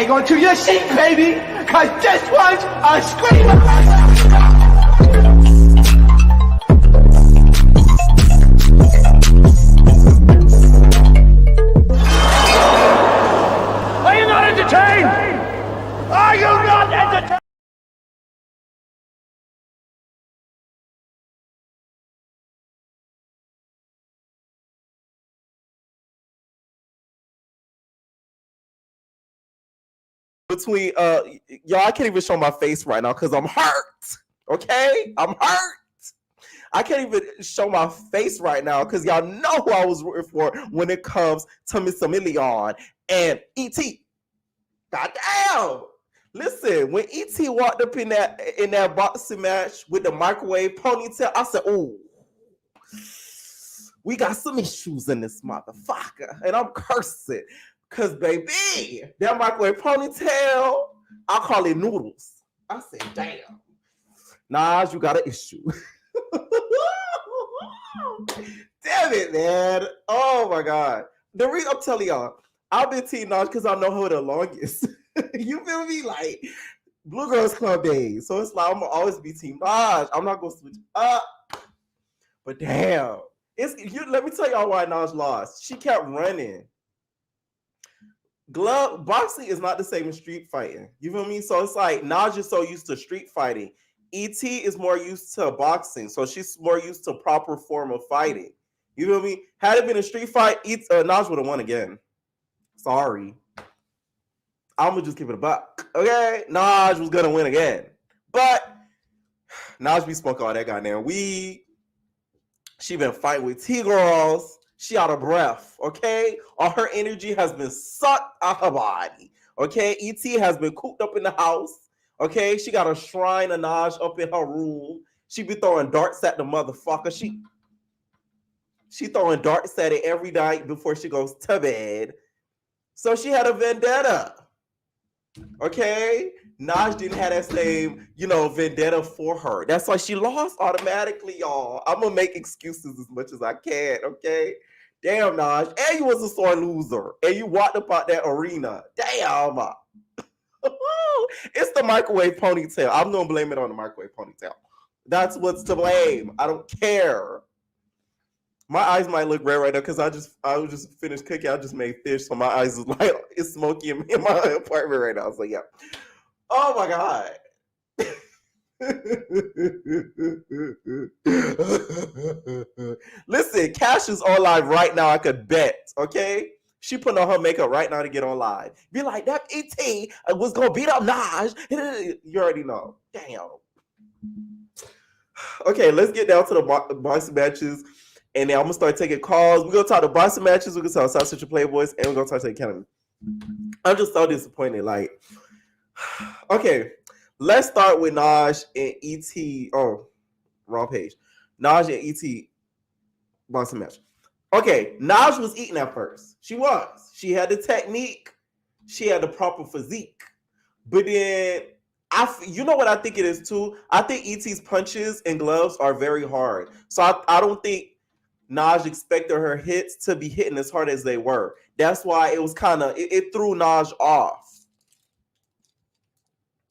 Hang on to your seat, baby, cause this one's a screamer. Are you not entertained? Are you not entertained? Between y'all, I can't even show my face right now because I'm hurt. Okay, I'm hurt. I can't even show my face right now because y'all know who I was rooting for when it comes to Miss Million and E.T. Goddamn! Listen, when E.T. walked up in that boxing match with the microwave ponytail, I said, "Ooh, we got some issues in this motherfucker," and I'm cursing. Cause baby, that microwave ponytail, I call it noodles. I said, damn. Nas, you got an issue. Damn it, man. Oh my God. The reason I'm telling y'all, I've been Team Nas because I know her the longest. You feel me? Like Blue Girls Club days. So it's like I'm gonna always be Team Nas. I'm not gonna switch up. But damn. Let me tell y'all why Nas lost. She kept running. Boxing is not the same as street fighting. You feel me? So it's like Nas is so used to street fighting. ET is more used to boxing, so she's more used to proper form of fighting. You feel me? Had it been a street fight, Nas would have won again. Sorry, I'm gonna just give it a buck. Okay, Nas was gonna win again, but Nas be smoking all that goddamn weed. She been fighting with T-girls. She out of breath, okay? All her energy has been sucked out her body, okay? E.T. has been cooped up in the house, okay? She got a shrine of Naj up in her room. She be throwing darts at the motherfucker. She throwing darts at it every night before she goes to bed. So she had a vendetta, okay? Naj didn't have that same, vendetta for her. That's why she lost automatically, y'all. I'm gonna make excuses as much as I can, okay? Damn, Naj. And you was a sore loser. And you walked up out that arena. Damn. It's the microwave ponytail. I'm gonna blame it on the microwave ponytail. That's what's to blame. I don't care. My eyes might look red right now because I just finished cooking. I just made fish, so my eyes is like it's smoky in my apartment right now. So yeah. Oh my God. Listen, Cash is on live right now. I could bet, okay? She putting on her makeup right now to get on live. Be like, that E.T. was gonna beat up Naj. You already know. Damn. Okay, let's get down to the boxing matches. And then I'm gonna start taking calls. We're gonna talk the boxing matches, we're gonna talk SouthCentral Playboys, and we're gonna talk to the Academy. I'm just so disappointed. Like, okay, let's start with Naj and E.T. Oh, wrong page. Naj and E.T. boxing match. Okay, Naj was eating at first. She was. She had the technique. She had the proper physique. But then, you know what I think it is too? I think E.T.'s punches and gloves are very hard. So I don't think Naj expected her hits to be hitting as hard as they were. That's why it was kind of, it threw Naj off.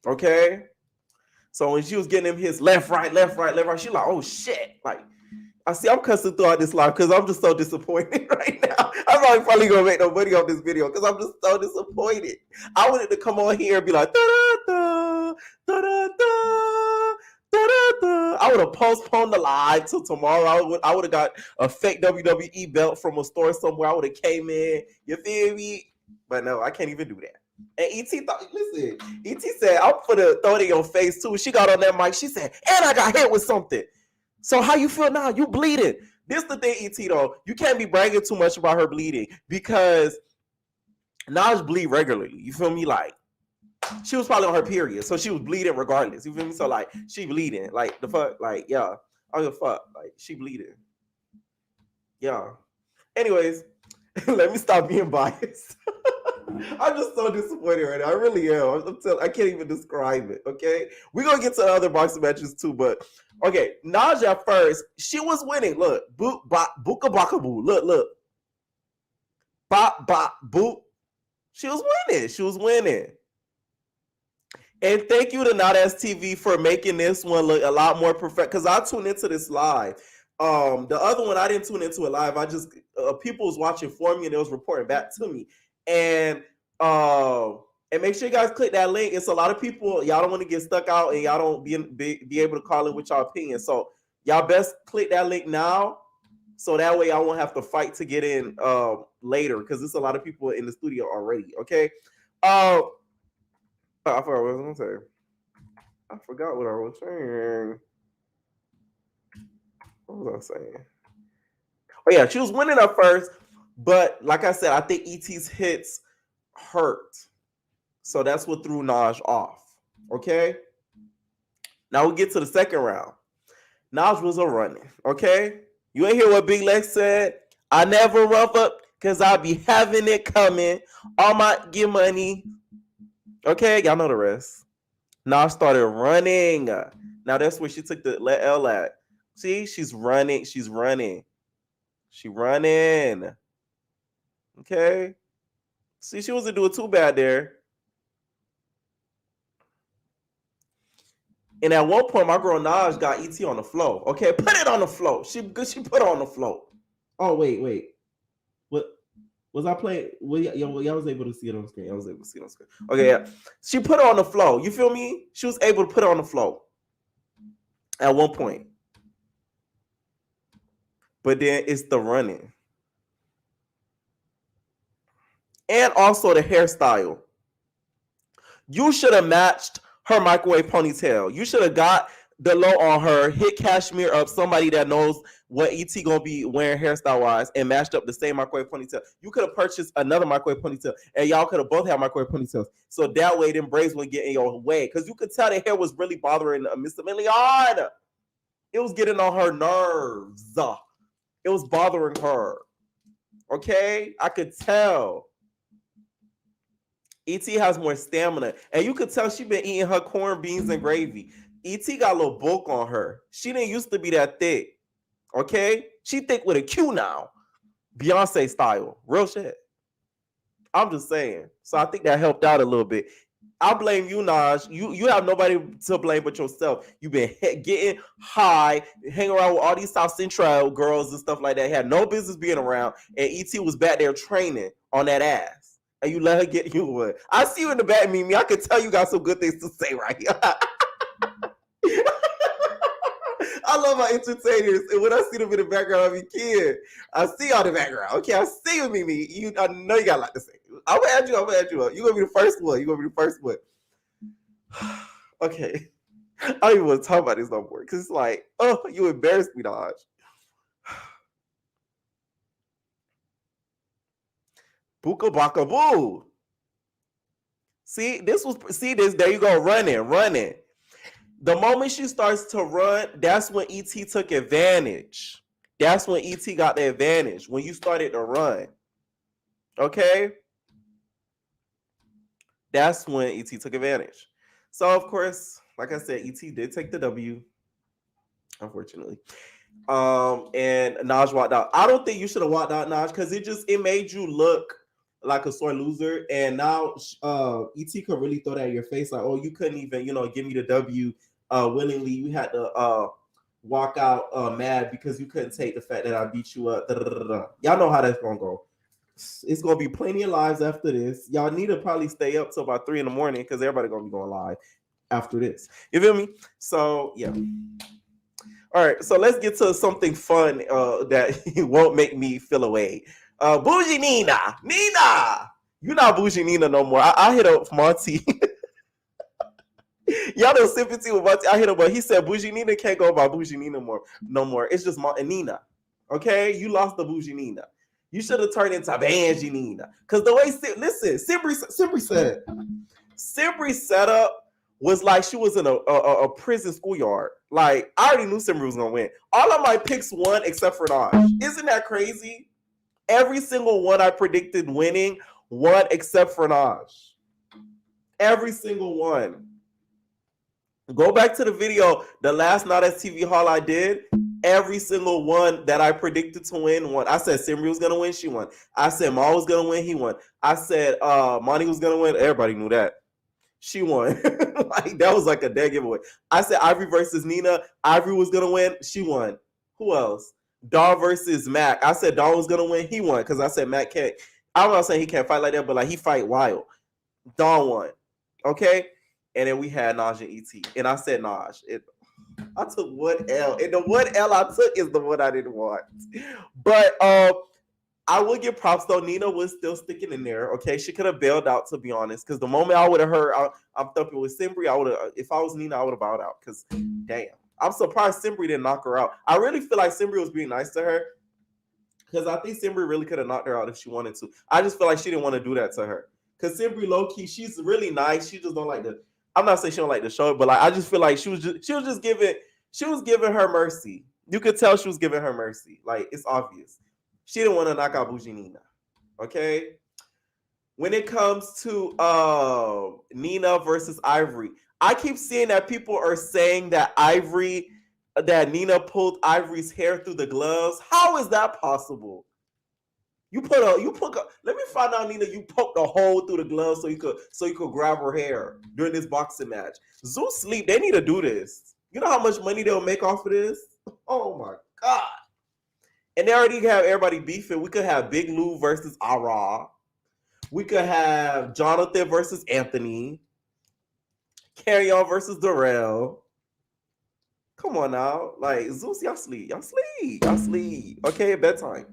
Okay? So when she was getting him his left, right, she like, oh shit. Like, I'm cussing throughout this live because I'm just so disappointed right now. I'm probably going to make no money off this video because I'm just so disappointed. I wanted to come on here and be like, da-da-da, da-da-da, da-da-da. I would have postponed the live till tomorrow. I would have got a fake WWE belt from a store somewhere. I would have came in. You feel me? But no, I can't even do that. And E.T. thought, listen, E.T. said, I'm for the throw it in your face too. She got on that mic. She said, and I got hit with something. So how you feel now? You bleeding. This the thing, E.T. though. You can't be bragging too much about her bleeding because Naj bleed regularly. You feel me? Like, she was probably on her period. So she was bleeding regardless. You feel me? So like, she bleeding. Like, the fuck? Like, yeah. I give a fuck. Like, she bleeding. Yeah. Anyways, let me stop being biased. I'm just so disappointed right now. I really am. I can't even describe it, okay? We're going to get to other boxing matches too, but okay, Naj at first, she was winning. Look, boop, bop, booka baka boo. Look. Bop, bop, boop. She was winning. And thank you to Not As TV for making this one look a lot more perfect. Because I tuned into this live. The other one I didn't tune into it live. I just people was watching for me and they was reporting back to me. And make sure you guys click that link. It's a lot of people. Y'all don't want to get stuck out and y'all don't be able to call in with y'all opinion. So y'all best click that link now. So that way I won't have to fight to get in later because there's a lot of people in the studio already. Okay. I forgot what I was going to say. I forgot what I was saying. What was I saying? Oh, yeah. She was winning at first. But like I said, I think ET's hits hurt. So that's what threw Naj off. Okay? Now we get to the second round. Naj was a running. Okay? You ain't hear what Big Lex said? I never rough up because I be having it coming. All my get money. Okay, y'all know the rest. Naj started running. Now that's where she took the let L at. See, she's running. She's running. She running. Okay. See, she wasn't doing too bad there. And at one point, my girl Naj got ET on the floor. Okay, put it on the floor. She put it on the floor. Oh, wait. What? Was I playing? Well, y'all was able to see it on screen. I was able to see it on screen. Okay, yeah. She put it on the floor. You feel me? She was able to put it on the floor at one point. But then it's the running. And also the hairstyle. You should have matched her microwave ponytail. You should have got the low on her, hit cashmere up, somebody that knows what ET gonna be wearing hairstyle wise, and matched up the same microwave ponytail. You could have purchased another microwave ponytail, and y'all could have both had microwave ponytails. So that way, them braids wouldn't get in your way, because you could tell the hair was really bothering Miss Million. It was getting on her nerves. It was bothering her. Okay, I could tell. ET has more stamina, and you could tell she been eating her corned beans and gravy. ET got a little bulk on her. She didn't used to be that thick. Okay? She thick with a Q now. Beyonce style. Real shit. I'm just saying. So I think that helped out a little bit. I blame you, Naj. You have nobody to blame but yourself. You've been getting high, hanging around with all these SouthCentral girls and stuff like that. Had no business being around. And ET was back there training on that ass. And you let her get you one. I see you in the back, Mimi. I could tell you got some good things to say right here. I love my entertainers. And when I see them in the background, I be kid. I see y'all in the background. Okay, I see you, Mimi. I know you got a lot to say. I'm gonna add you up. You're gonna be the first one. Okay. I don't even want to talk about this no more. Because it's like, oh, you embarrassed me, Dodge. Buka baka boo. See, this. There you go, running. The moment she starts to run, that's when ET took advantage. That's when ET got the advantage, when you started to run. Okay? That's when ET took advantage. So, of course, like I said, ET did take the W, unfortunately. And Naj walked out. I don't think you should have walked out, Naj, because it made you look like a sore loser. And now ET could really throw that in your face, like, oh, you couldn't even, give me the W willingly. You had to walk out mad because you couldn't take the fact that I beat you up. Y'all know how that's gonna go. It's gonna be plenty of lives after this. Y'all need to probably stay up till about 3 a.m. because everybody gonna be going live after this. You feel me? So yeah. All right, so let's get to something fun that won't make me feel away. Bougie Nina, you're not Bougie Nina no more. I hit up Monty. Y'all know sympathy with Monty. I hit him, but he said Bougie Nina can't go by Bougie Nina no more. It's just Nina. Okay, you lost the Bougie Nina. You should have turned into Banji Nina. Because the way, Sibri said, Simbri's setup was like she was in a prison schoolyard. Like, I already knew Simbri was going to win. All of my picks won except for Naj. Isn't that crazy? Every single one I predicted winning won except for Naj. Every single one. Go back to the video, the last Not As TV haul I did. Every single one that I predicted to win won. I said Simri was going to win, she won. I said Ma was going to win, he won. I said Monty was going to win, everybody knew that. She won. Like that was like a dead giveaway. I said Ivory versus Nina. Ivory was gonna win. She won. Who else? Dawn versus Mac. I said Dawn was gonna win. He won because I said Mac can't. I'm not saying he can't fight like that, but like he fight wild. Dawn won. Okay. And then we had Naj and ET. And I said Naj. I took one L. And the one L I took is the one I didn't want. But I would give props though. Nina was still sticking in there. Okay, she could have bailed out, to be honest. Because the moment I would have heard I'm thumping with Simbri, I would have. If I was Nina, I would have bowed out. Because damn, I'm surprised Simbri didn't knock her out. I really feel like Simbri was being nice to her. Because I think Simbri really could have knocked her out if she wanted to. I just feel like she didn't want to do that to her. Because Simbri, low key, she's really nice. She just don't like the. I'm not saying she don't like the show, but like I just feel like she was giving her mercy. You could tell she was giving her mercy. Like it's obvious. She didn't want to knock out Bougie Nina. Okay. When it comes to Nina versus Ivory, I keep seeing that people are saying that Nina pulled Ivory's hair through the gloves. How is that possible? Let me find out, Nina, you poked a hole through the gloves so you could grab her hair during this boxing match. Zeus sleep. They need to do this. You know how much money they'll make off of this? Oh my God. And they already have everybody beefing. We could have Big Lou versus Ara. We could have Jonathan versus Anthony. Carry On versus Darrell. Come on now. Like, Zeus, y'all sleep. Okay, at bedtime.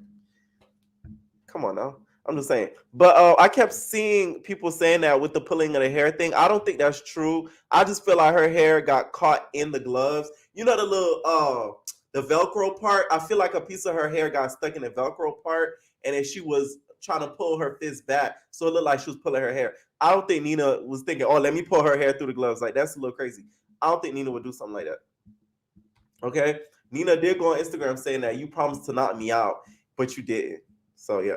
Come on now. I'm just saying. But I kept seeing people saying that with the pulling of the hair thing. I don't think that's true. I just feel like her hair got caught in the gloves. You know the little the Velcro part? I feel like a piece of her hair got stuck in the Velcro part, and then she was trying to pull her fist back, so it looked like she was pulling her hair. I don't think Nina was thinking, oh, let me pull her hair through the gloves. Like, that's a little crazy. I don't think Nina would do something like that. Okay? Nina did go on Instagram saying that you promised to knock me out, but you didn't. So, yeah.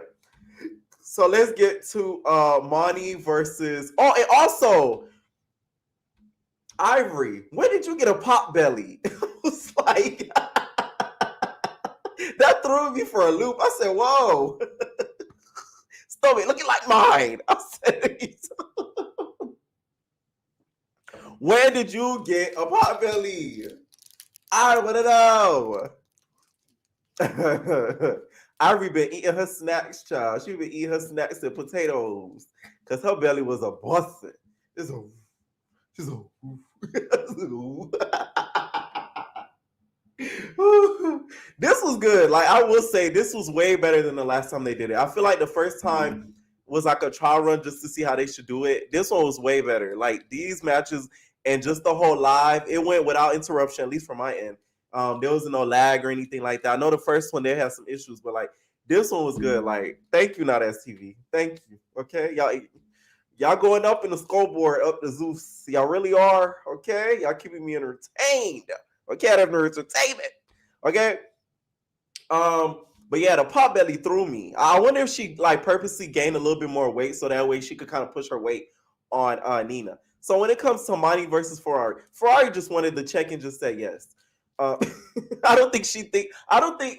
So, let's get to Monty versus... Oh, and also, Ivory, when did you get a pop belly? It was like... that threw me for a loop. I said, whoa. Stomach looking like mine. I said, when did you get a pot belly? I want to know. Ivory been eating her snacks, child. She been eating her snacks and potatoes because her belly was a busting. She's a this was good. Like, I will say, this was way better than the last time they did it. I feel like the first time was like a trial run just to see how they should do it. This one was way better. Like, these matches and just the whole live, it went without interruption, at least from my end. There was no lag or anything like that. I know the first one, they had some issues, but like, this one was good. Like, thank you, not STV. Thank you. Okay? Y'all going up in the scoreboard, up the Zeus. Y'all really are. Okay? Y'all keeping me entertained. Okay? I have no entertainment. Okay? But yeah, the pot belly threw me. I wonder if she like purposely gained a little bit more weight so that way she could kind of push her weight on Nina. So when it comes to Monty versus Ferrari just wanted to check and just say yes. I don't think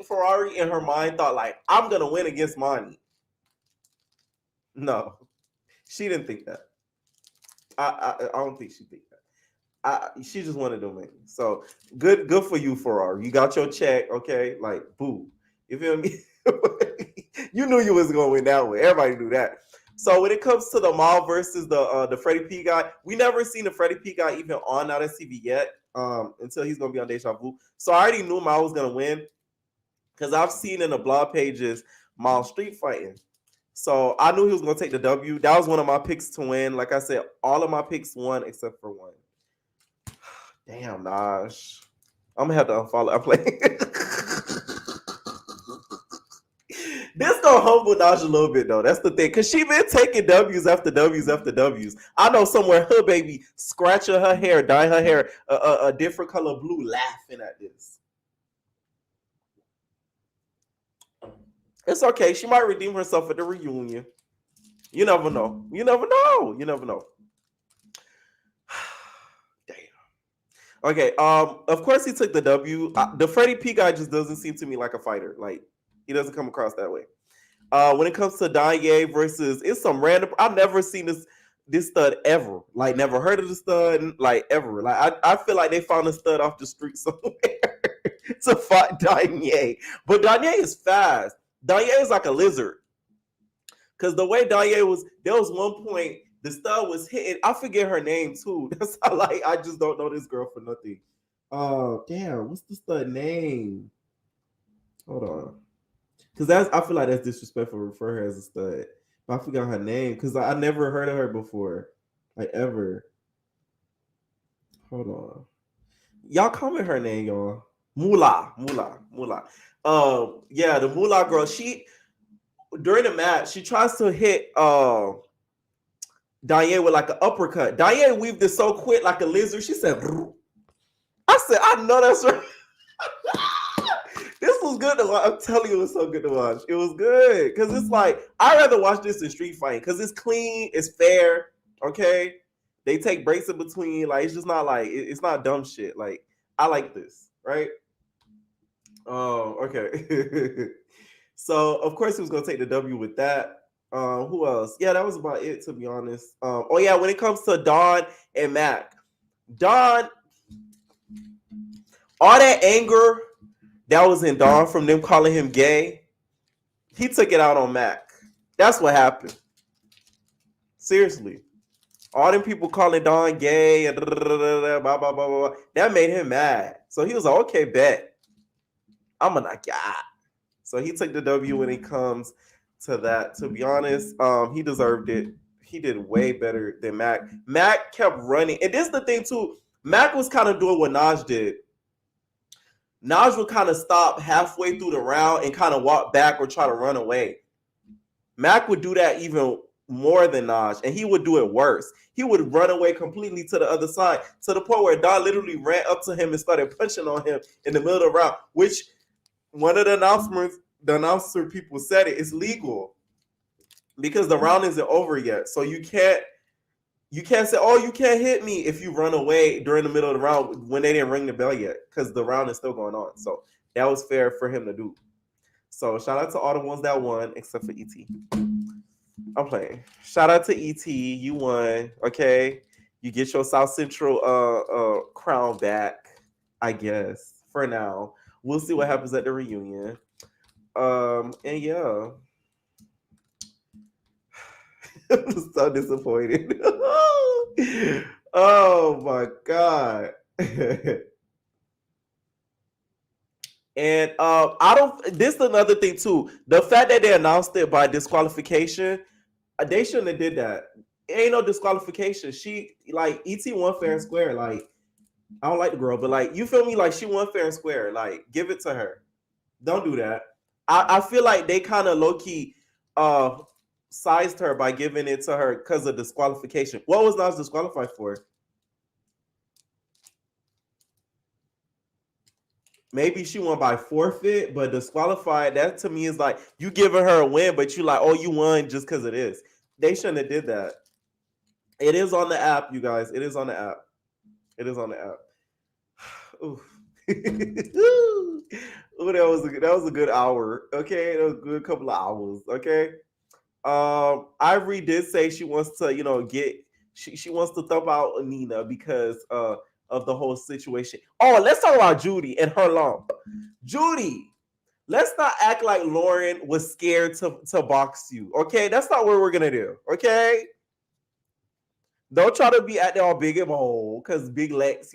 Ferrari in her mind thought like, I'm gonna win against Monty. No, she didn't think that. I don't think she think that. She just wanted to win. So good for you, Ferrari. You got your check, okay? Like, boo. You feel me? You knew you was gonna win that way. Everybody knew that. So when it comes to the Mal versus the Freddie P guy, we never seen the Freddie P guy even on Now That's TV yet. Until he's gonna be on Deja Vu. So I already knew Mal was gonna win because I've seen in the blog pages Mal street fighting. So I knew he was gonna take the W. That was one of my picks to win. Like I said, all of my picks won except for one. Damn, Naj. I'm gonna have to unfollow. I'm playing. This gonna humble Naj a little bit though. That's the thing, cause she been taking W's after W's after W's. I know somewhere her baby scratching her hair, dyeing her hair a different color blue, laughing at this. It's okay. She might redeem herself at the reunion. You never know. You never know. You never know. Damn. Okay. Of course he took the W. The Freddie P guy just doesn't seem to me like a fighter. Like, he doesn't come across that way. When it comes to Danye versus, it's some random. I've never seen this stud ever. Like, never heard of the stud, like, ever. Like, I feel like they found a stud off the street somewhere to fight Danye. But Danye is fast. Danye is like a lizard. Because the way Danye was, there was one point the stud was hitting. I forget her name too. That's how, like, I just don't know this girl for nothing. Damn, what's the stud name? Hold on. Because I feel like that's disrespectful to refer her as a stud. But I forgot her name because I never heard of her before. Like, ever. Hold on. Y'all comment her name, y'all. Moolah. Yeah, the Moolah girl. She, during the match, she tries to hit Diane with like an uppercut. Diane weaved it so quick like a lizard. She said, "Brr." I said, I know that's right. This was good to watch. I'm telling you, it was so good to watch. It was good. Because it's like, I'd rather watch this than street fighting. Because it's clean, it's fair. Okay? They take breaks in between. Like, it's just not like, it's not dumb shit. Like, I like this. Right? Oh, okay. So, of course, he was going to take the W with that. Who else? Yeah, that was about it, to be honest. Oh, yeah, when it comes to Dawn and Mac. Dawn, all that anger that was in Dawn from them calling him gay, he took it out on Mac. That's what happened. Seriously. All them people calling Dawn gay and blah, blah, blah, blah, that made him mad. So he was like, okay, bet. I'm gonna knock you out. So he took the W when it comes to that. To be honest, he deserved it. He did way better than Mac. Mac kept running. And this is the thing, too. Mac was kind of doing what Naj did. Naj would kind of stop halfway through the round and kind of walk back or try to run away. Mac would do that even more than Naj, and he would do it worse. He would run away completely to the other side, to the point where Don literally ran up to him and started punching on him in the middle of the round, which one of the announcer people said it's legal because the round isn't over yet. So you can't say, oh, you can't hit me if you run away during the middle of the round when they didn't ring the bell yet, because the round is still going on. So that was fair for him to do. So shout out to all the ones that won, except for ET. I'm playing. Shout out to ET. You won. Okay. You get your South Central crown back, I guess, for now. We'll see what happens at the reunion. And yeah. I'm so disappointed. Oh my God. And this is another thing too. The fact that they announced it by disqualification, they shouldn't have did that. It ain't no disqualification. She, like, ET won fair and square. Like, I don't like the girl, but, like, you feel me? Like, she won fair and square. Like, give it to her. Don't do that. I feel like they kind of low-key sized her by giving it to her because of disqualification. What was Nas disqualified for? Maybe she won by forfeit, but disqualified, that to me is like, you giving her a win, but you like, oh, you won just because it is. They shouldn't have did that. It is on the app, you guys. It is on the app. It is on the app. Ooh. Ooh, that was a good hour. Okay, that was a good couple of hours. Okay. Ivory did say she wants to, she wants to thump out Nina because of the whole situation. Oh, let's talk about Judy and her lump. Judy, let's not act like Lauren was scared to box you. Okay, that's not what we're gonna do. Okay, don't try to be acting all big and bold because Big Lex,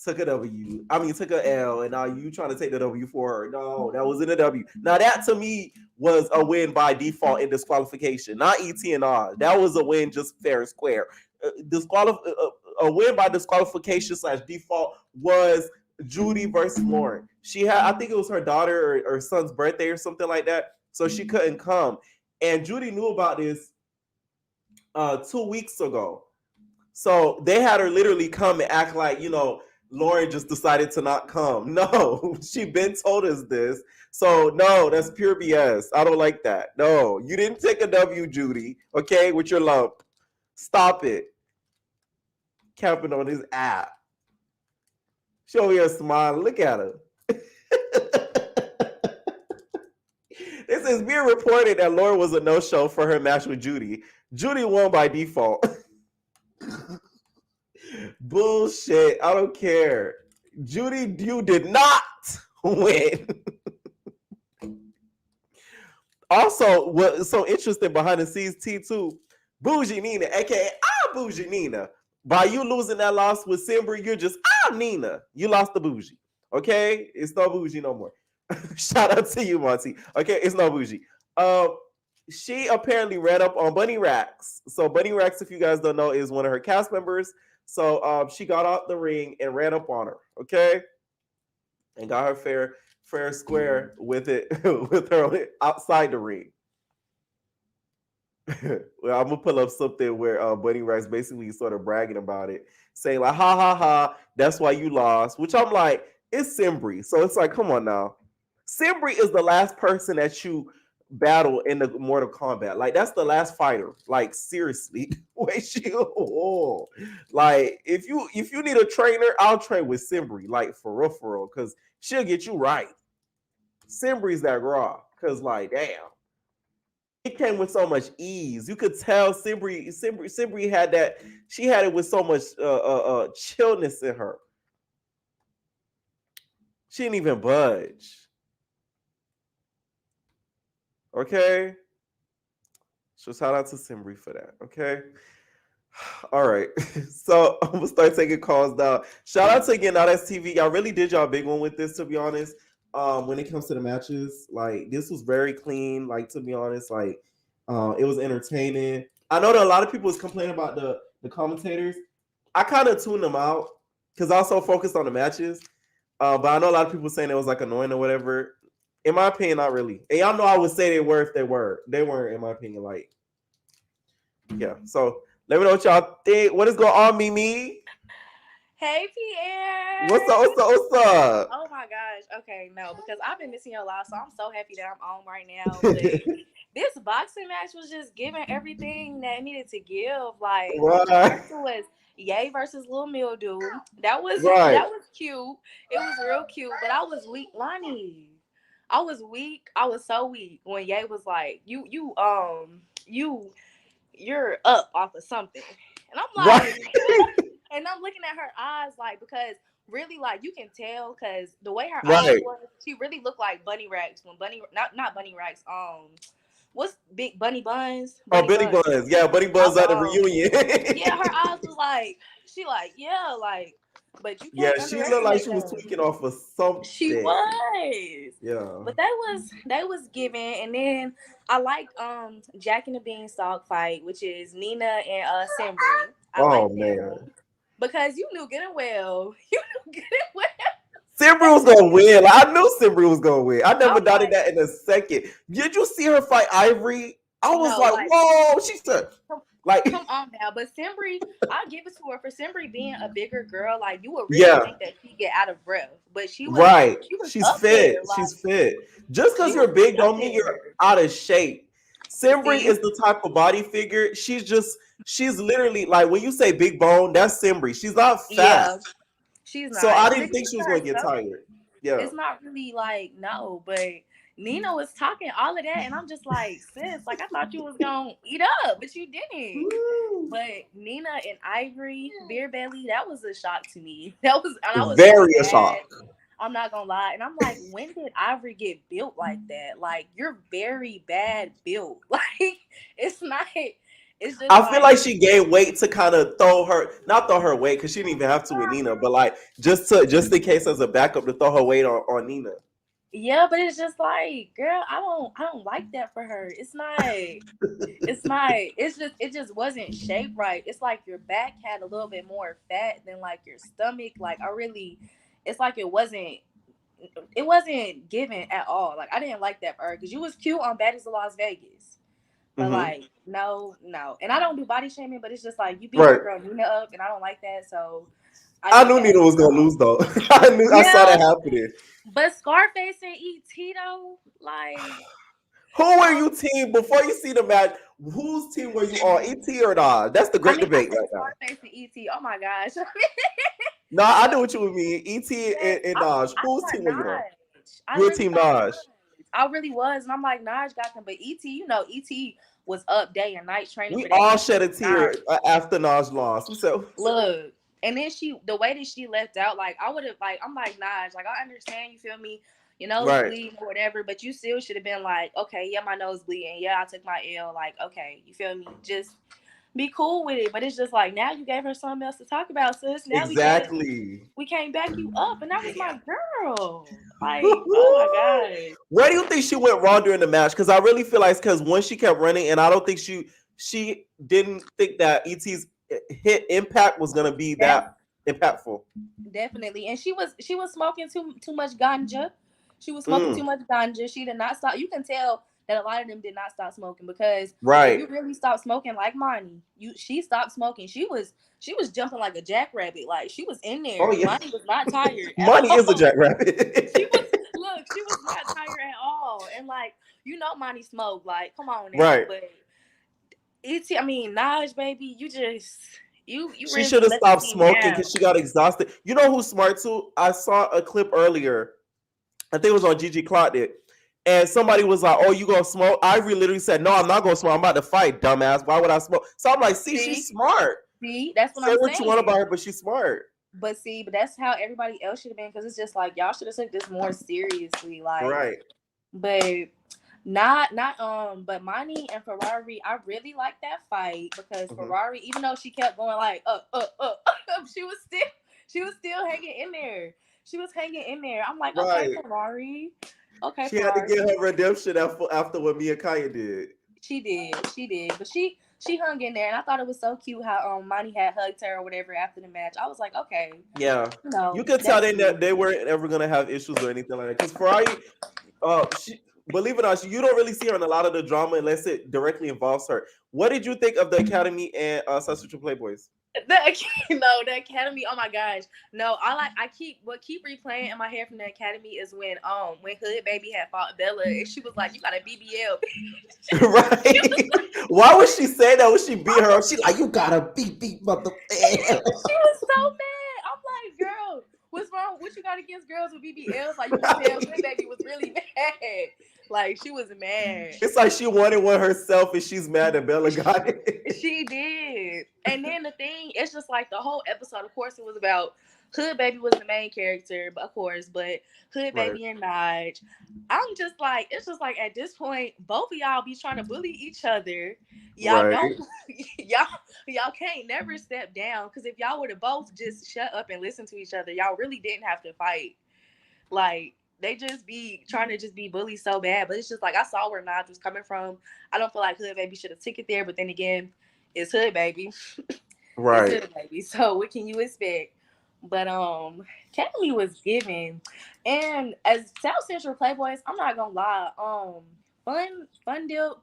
took a W. I mean, took a L, and now you trying to take the W for her. No, that wasn't a W. Now that to me was a win by default in disqualification, not ET and R. That was a win just fair and square. A win by disqualification / default was Judy versus Lauren. She had, I think it was her daughter or son's birthday or something like that, so she couldn't come. And Judy knew about this 2 weeks ago. So they had her literally come and act like, Lauren just decided to not come. No, she been told us this. So no, that's pure BS. I don't like that. No, you didn't take a W, Judy, okay, with your lump. Stop it. Camping on his app. Show me a smile. Look at her. This is being reported that Lauren was a no-show for her match with Judy. Judy won by default. Bullshit. I don't care. Judy, you did not win. Also, what's so interesting behind the scenes, T2, Bougie Nina, aka Bougie Nina. By you losing that loss with Simbri, you're just Nina. You lost the Bougie. Okay? It's no Bougie no more. Shout out to you, Monty. Okay, it's no Bougie. She apparently ran up on Bunny Rax. So Bunny Rax, if you guys don't know, is one of her cast members. So she got out the ring and ran up on her. Okay, and got her fair square with it with her outside the ring. Well, I'm gonna pull up something where Bunny Rax basically sort of bragging about it, saying like, "Ha ha ha, that's why you lost." Which I'm like, it's Simbri, so it's like, come on now. Simbri is the last person that you battle in the Mortal Kombat. Like that's the last fighter. Like seriously, wait, like if you need a trainer, I'll train with Simbri. Like for real, because she'll get you right. Simbri's that raw, because like damn. It came with so much ease. You could tell Simbri had that. She had it with so much chillness in her. She didn't even budge. Okay. So shout out to Simbri for that. Okay. All right. So I'm gonna start taking calls now. Shout out to again now that's TV. Y'all really did y'all big one with this, to be honest. When it comes to the matches, like this was very clean. Like to be honest, like it was entertaining. I know that a lot of people was complaining about the commentators. I kind of tuned them out because I was so focused on the matches. But I know a lot of people saying it was like annoying or whatever. In my opinion, not really. And y'all know I would say they were if they were. They weren't, in my opinion. Like, yeah. So let me know what y'all think. What is going on, Mimi? Hey, Pierre. What's up? What's up? Oh my gosh. Okay, no, because I've been missing you a lot, so I'm so happy that I'm on right now. But this boxing match was just giving everything that it needed to give. Like, Right. first it was Yay versus Lil Mildew. That was cute. It was real cute, but I was weak, Lonnie. I was weak. I was so weak when Ye was like, you're up off of something. And I'm like, and I'm looking at her eyes like, because really like you can tell because the way her eyes was, she really looked like Bunny Rax when not Bunny Rax, what's Big Bunny Buns? Bunny Buns. Yeah, Bunny Buns at the reunion. Yeah, her eyes was like, she like, yeah, like, but you can't. Yeah, she looked like she was tweaking off of something. She was. Yeah. But that was given. And then I liked Jack and the Beanstalk fight, which is Nina and Simbri. Oh man. Because you knew good and well. Simbri was gonna win. Like, I knew Simbri was gonna win. I never doubted that in a second. Did you see her fight Ivory? I was like, whoa, she said, like, come on now. But Simbri, I'll give it to her for Simbri being a bigger girl. Like, you would really think that she get out of breath, but she was right. She's fit. She's fit. Just because you're big don't mean you're out of shape. Simbri is the type of body figure. She's literally like when you say big bone, that's Simbri. She's not fast. Yeah, she's not. So I didn't think she was going to get tired. Yeah, it's not really like no, but Nina was talking all of that, and I'm just like, sis, like I thought you was gonna eat up, but you didn't. Woo. But Nina and Ivory, Beer Belly, that was a shock to me. That was, and I was very a shock. I'm not gonna lie, and I'm like, when did Ivory get built like that? Like you're very bad built. Like it's not. It's just I feel like she gained weight to kind of not throw her weight because she didn't even have to with Nina, but like just in case as a backup to throw her weight on Nina. Yeah, but it's just like, girl, I don't like that for her. It's just wasn't shaped right. It's like your back had a little bit more fat than like your stomach. Like it's like it wasn't given at all. Like I didn't like that for her because you was cute on Baddies of Las Vegas. But like, no. And I don't do body shaming, but it's just like you beat your girl Nina up and I don't like that. So I knew Nina was gonna lose though. I saw that happening. But Scarface and E.T. though, like who were you team before you see the match? Whose team were you on? E.T. or not? That's the great debate right now. Scarface and E.T. Oh my gosh. No, I know what you mean. E.T. and Naj. Whose team were you on? Your team Naj. I really was, and I'm like, Naj got them, but E.T., you know, E.T. was up day and night training We for that. all shed a tear after Naj lost. So look, and then the way that she left out, like I would have, like I'm like Naj, like I understand, you feel me? Your nose bleeding or whatever, but you still should have been like, okay, yeah, my nose bleeding, yeah, I took my L, like okay, you feel me? Just be cool with it. But it's just like now you gave her something else to talk about, sis. Now we can't back you up, and that was my girl. Like, oh my god. Where do you think she went wrong during the match? Because I really feel like it's because when she kept running, and I don't think she didn't think that ET's hit impact was gonna be that impactful. Definitely, and she was smoking too much ganja. She was smoking too much ganja. She did not stop. You can tell that a lot of them did not stop smoking, because if you really stop smoking like Monty, she stopped smoking. She was jumping like a jackrabbit. Like she was in there. Oh, yeah. Monty was not tired. Monty is a jackrabbit. she was not tired at all. And like, you know, Monty smoked. Like, come on now. Right. But Naj, baby, you just you she really should have stopped smoking because she got exhausted. You know who's smart too? I saw a clip earlier. I think it was on Gigi Clocked It. And somebody was like, "Oh, you gonna smoke?" Ivory literally said, "No, I'm not gonna smoke. I'm about to fight, dumbass. Why would I smoke?" So I'm like, "See, she's smart. See, that's what I'm saying. Say what you want about her, but she's smart." But that's how everybody else should have been, because it's just like y'all should have took this more seriously, like. Right. But but Monty and Ferrari, I really like that fight, because Ferrari, even though she kept going like she was still hanging in there. She was hanging in there. I'm like, okay, Ferrari. Okay, she had to get her redemption after what Mia Kaya did. She did. But she hung in there, and I thought it was so cute how Monty had hugged her or whatever after the match. I was like, okay. Yeah. You could tell they weren't ever gonna have issues or anything like that. Because Ferrari, believe it or not, you don't really see her in a lot of the drama unless it directly involves her. What did you think of the Academy and SouthCentral Playboys? The Academy, oh my gosh. No, I keep replaying in my head from the Academy is when Hood Baby had fought Bella, and she was like, "You got a BBL." Right. Why would she say that when she beat her up? She like, "You got a BB mother." She was so mad. I'm like, girl, what's wrong? What you got against girls with BBLs? Like, you can tell Hood Baby was really mad. Like, she was mad. It's like she wanted one herself, and she's mad that Bella got it. She did. And then the thing, it's just like the whole episode, of course, it was about Hood Baby was the main character, but Hood Baby and Naj. I'm just like, it's just like at this point, both of y'all be trying to bully each other. Y'all don't, y'all can't never step down, because if y'all would have both just shut up and listened to each other, y'all really didn't have to fight. Like, they just be trying to just be bullied so bad. But it's just like, I saw where Naj was coming from. I don't feel like Hood Baby should have took it there, but then again, it's Hood Baby. Right. It's Hood Baby. So what can you expect? But Academy was giving. And as SouthCentral Playboys, I'm not gonna lie, Fun Dip,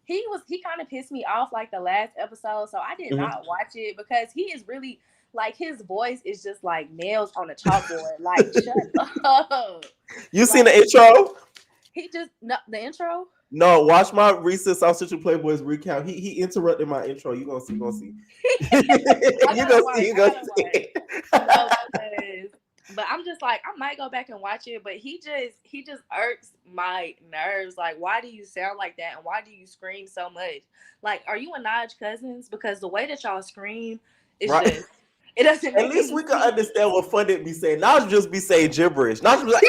he kind of pissed me off like the last episode. So I did not watch it, because he is really, like, his voice is just like nails on a chalkboard. Like, shut up. You seen the intro? The intro? No, watch my recent SouthCentral Playboys recap. He interrupted my intro. You gonna see. You gonna see. But I'm just like, I might go back and watch it, but he just irks my nerves. Like, why do you sound like that, and why do you scream so much? Like, are you and Naj cousins? Because the way that y'all scream is just, it doesn't. At least we can understand what Fun Dip be saying. Naj just be saying gibberish. Naj be like,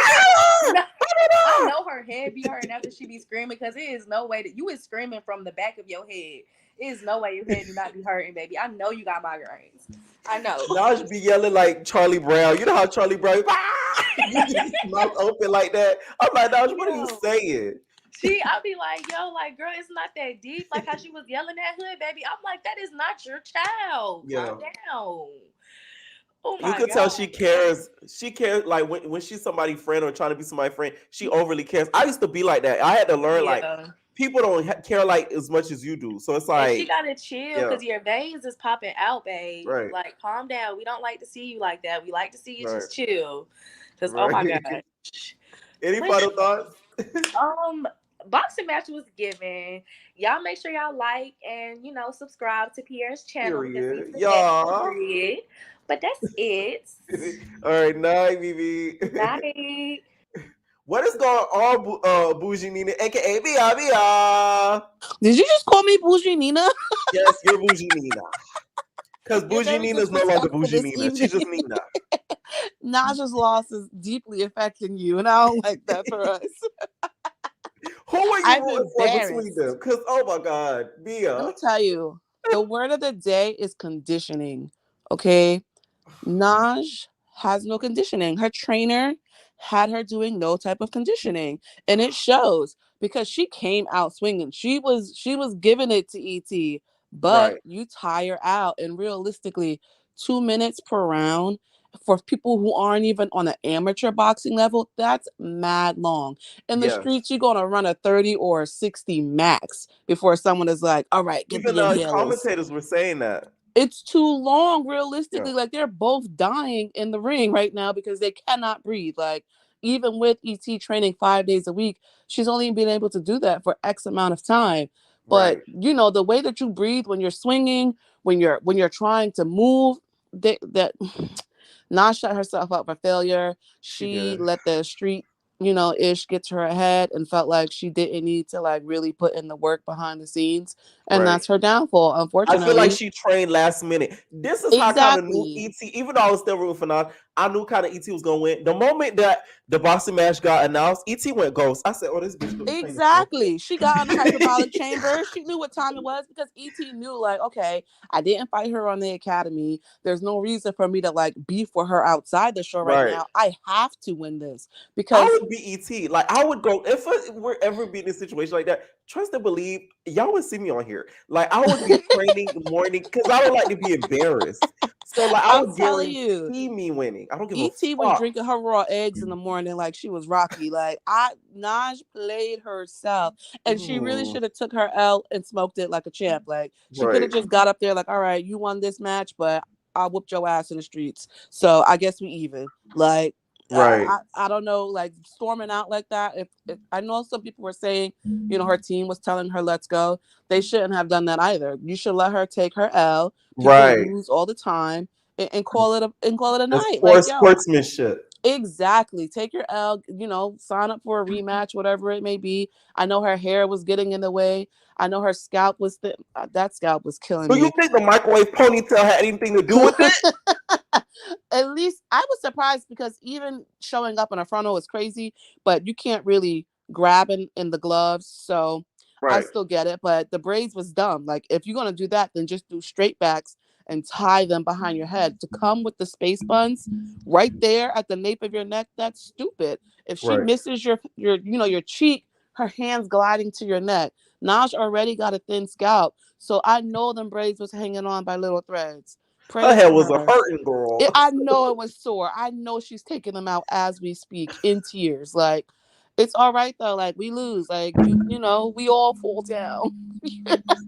I know her head be hurting after she be screaming, because it is no way that you is screaming from the back of your head. It is no way your head do not be hurting, baby. I know you got migraines. I know. Naj be yelling like Charlie Brown. You know how Charlie Brown, mouth open like that. I'm like, Naj, what are you saying? I'll be like, yo, like, girl, it's not that deep. Like how she was yelling at Hood Baby. I'm like, that is not your child. Calm down. Oh my God. You can tell she cares. She cares, like when she's somebody's friend or trying to be somebody's friend, she overly cares. I used to be like that. I had to learn like people don't care like as much as you do. So it's like, and she gotta chill, because your veins is popping out, babe. Right. Like, calm down. We don't like to see you like that. We like to see you just chill. Because oh my gosh. Any final thoughts? Boxing match was given. Y'all make sure y'all like and subscribe to Pierre's channel. Y'all. But that's it. All right, night, BB. Night. What is going on, Bougie Nina, aka Bia? Did you just call me Bougie Nina? Yes, you're Bougie Nina. Because You're Bougie very Nina is no longer disrespectful Bougie this Nina. evening. She's just Nina. Naja's loss is deeply affecting you, and I don't like that for us. Who are you I'm rooting for between embarrassed. them? Because, oh my God, Bia. Let me tell you, the word of the day is conditioning. Okay, Naj has no conditioning. Her trainer had her doing no type of conditioning, and it shows because she came out swinging. She was giving it to ET, but Right. you tire out, and realistically, 2 minutes per round for people who aren't even on an amateur boxing level, that's mad long. In the Yes. streets, you're gonna run a 30 or a 60 max before someone is like, "All right, get Even the inhalers." commentators were saying that. It's too long, realistically. Yeah. Like, they're both dying in the ring right now because they cannot breathe. Like, even with ET training 5 days a week, she's only been able to do that for X amount of time. But Right. the way that you breathe when you're swinging, when you're trying to move, that Nas shut herself up for failure. She She did. let the street, ish get to her head and felt like she didn't need to like really put in the work behind the scenes. And Right. that's her downfall, I unfortunately. feel like she trained last minute. This is how I kind of knew Exactly. ET, even though I was still rooting for Nas, I knew kind of ET was going to win. The moment that the boxing match got announced, ET went ghost. I said, oh, this bitch been training for Exactly. She got in the hyperbolic chamber. She knew what time it was because ET knew, like, okay, I didn't fight her on the academy. There's no reason for me to like beef with her outside the show right Right. now. I have to win this I because would be ET. Like, I would go, if we're ever be in a situation like that, trust and believe, y'all would see me on here. Like, I would be training the morning because I don't like to be embarrassed. So, like, I I'm would telling you, guarantee me winning. I don't give a ET was fuck. drinking her raw eggs in the morning like she was Rocky. Like, Naj played herself, and she really Ooh, should have took her L and smoked it like a champ. Like, she could have right. just got up there like, all right, you won this match, but I whooped your ass in the streets, so I guess we even. Like, Right. I don't know, like storming out like that. If I know some people were saying, her team was telling her let's go. They shouldn't have done that either. You should let her take her L. People Right. lose all the time and call it a It's night. poor Like, yo, sportsmanship. exactly. Take your L, sign up for a rematch, whatever it may be. I know her hair was getting in the way. I know her scalp was that scalp was killing Do you me. think the microwave ponytail had anything to do with it? At least I was surprised because even showing up in a frontal is crazy, but you can't really grab in the gloves. So I Right. still get it. But the braids was dumb. Like, if you're gonna do that, then just do straight backs and tie them behind your head. To come with the space buns right there at the nape of your neck, that's stupid. If she Right. misses your cheek, her hands gliding to your neck. Naj already got a thin scalp, so I know them braids was hanging on by little threads. Her Prayers head for was a her. hurting girl. I know it was sore. I know she's taking them out as we speak in tears. Like, it's all right though. Like, we lose. Like, we all fall down.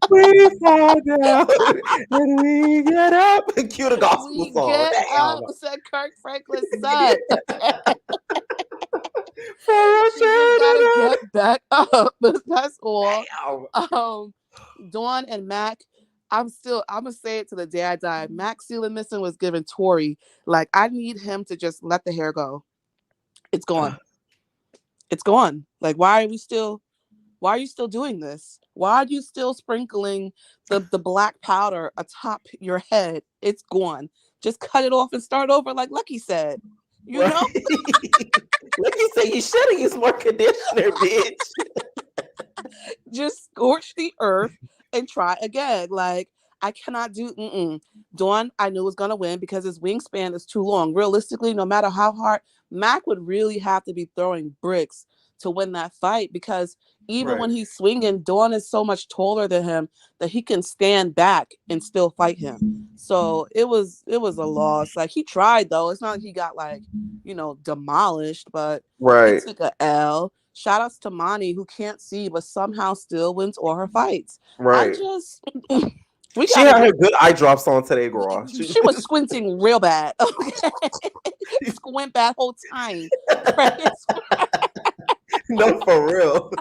We fall down and we get up. Cue the gospel We song. get Damn. up, said Kirk Franklin's son. Okay. For She just gotta get back up. That's all. Damn. Dawn and Mac. I'm gonna say it to the day I die. Mac Sealing Missing was giving Tori. Like, I need him to just let the hair go. It's gone. It's gone. Like, why are you still doing this? Why are you still sprinkling the black powder atop your head? It's gone. Just cut it off and start over, like Lucky said. Right. Like you say, you should have used more conditioner, bitch. Just scorch the earth and try again. Like, I cannot do. Dawn, I knew was gonna win because his wingspan is too long. Realistically, no matter how hard, Mac would really have to be throwing bricks to win that fight because even Right. when he's swinging, Dawn is so much taller than him that he can stand back and still fight him. So it was a loss. Like, he tried though. It's not like he got like, demolished, but he Right. took a L. Shout outs to Monty, who can't see but somehow still wins all her fights. Right. She had her good eye drops on today, girl. She was squinting real bad. Okay. Squint that whole time. No, for real.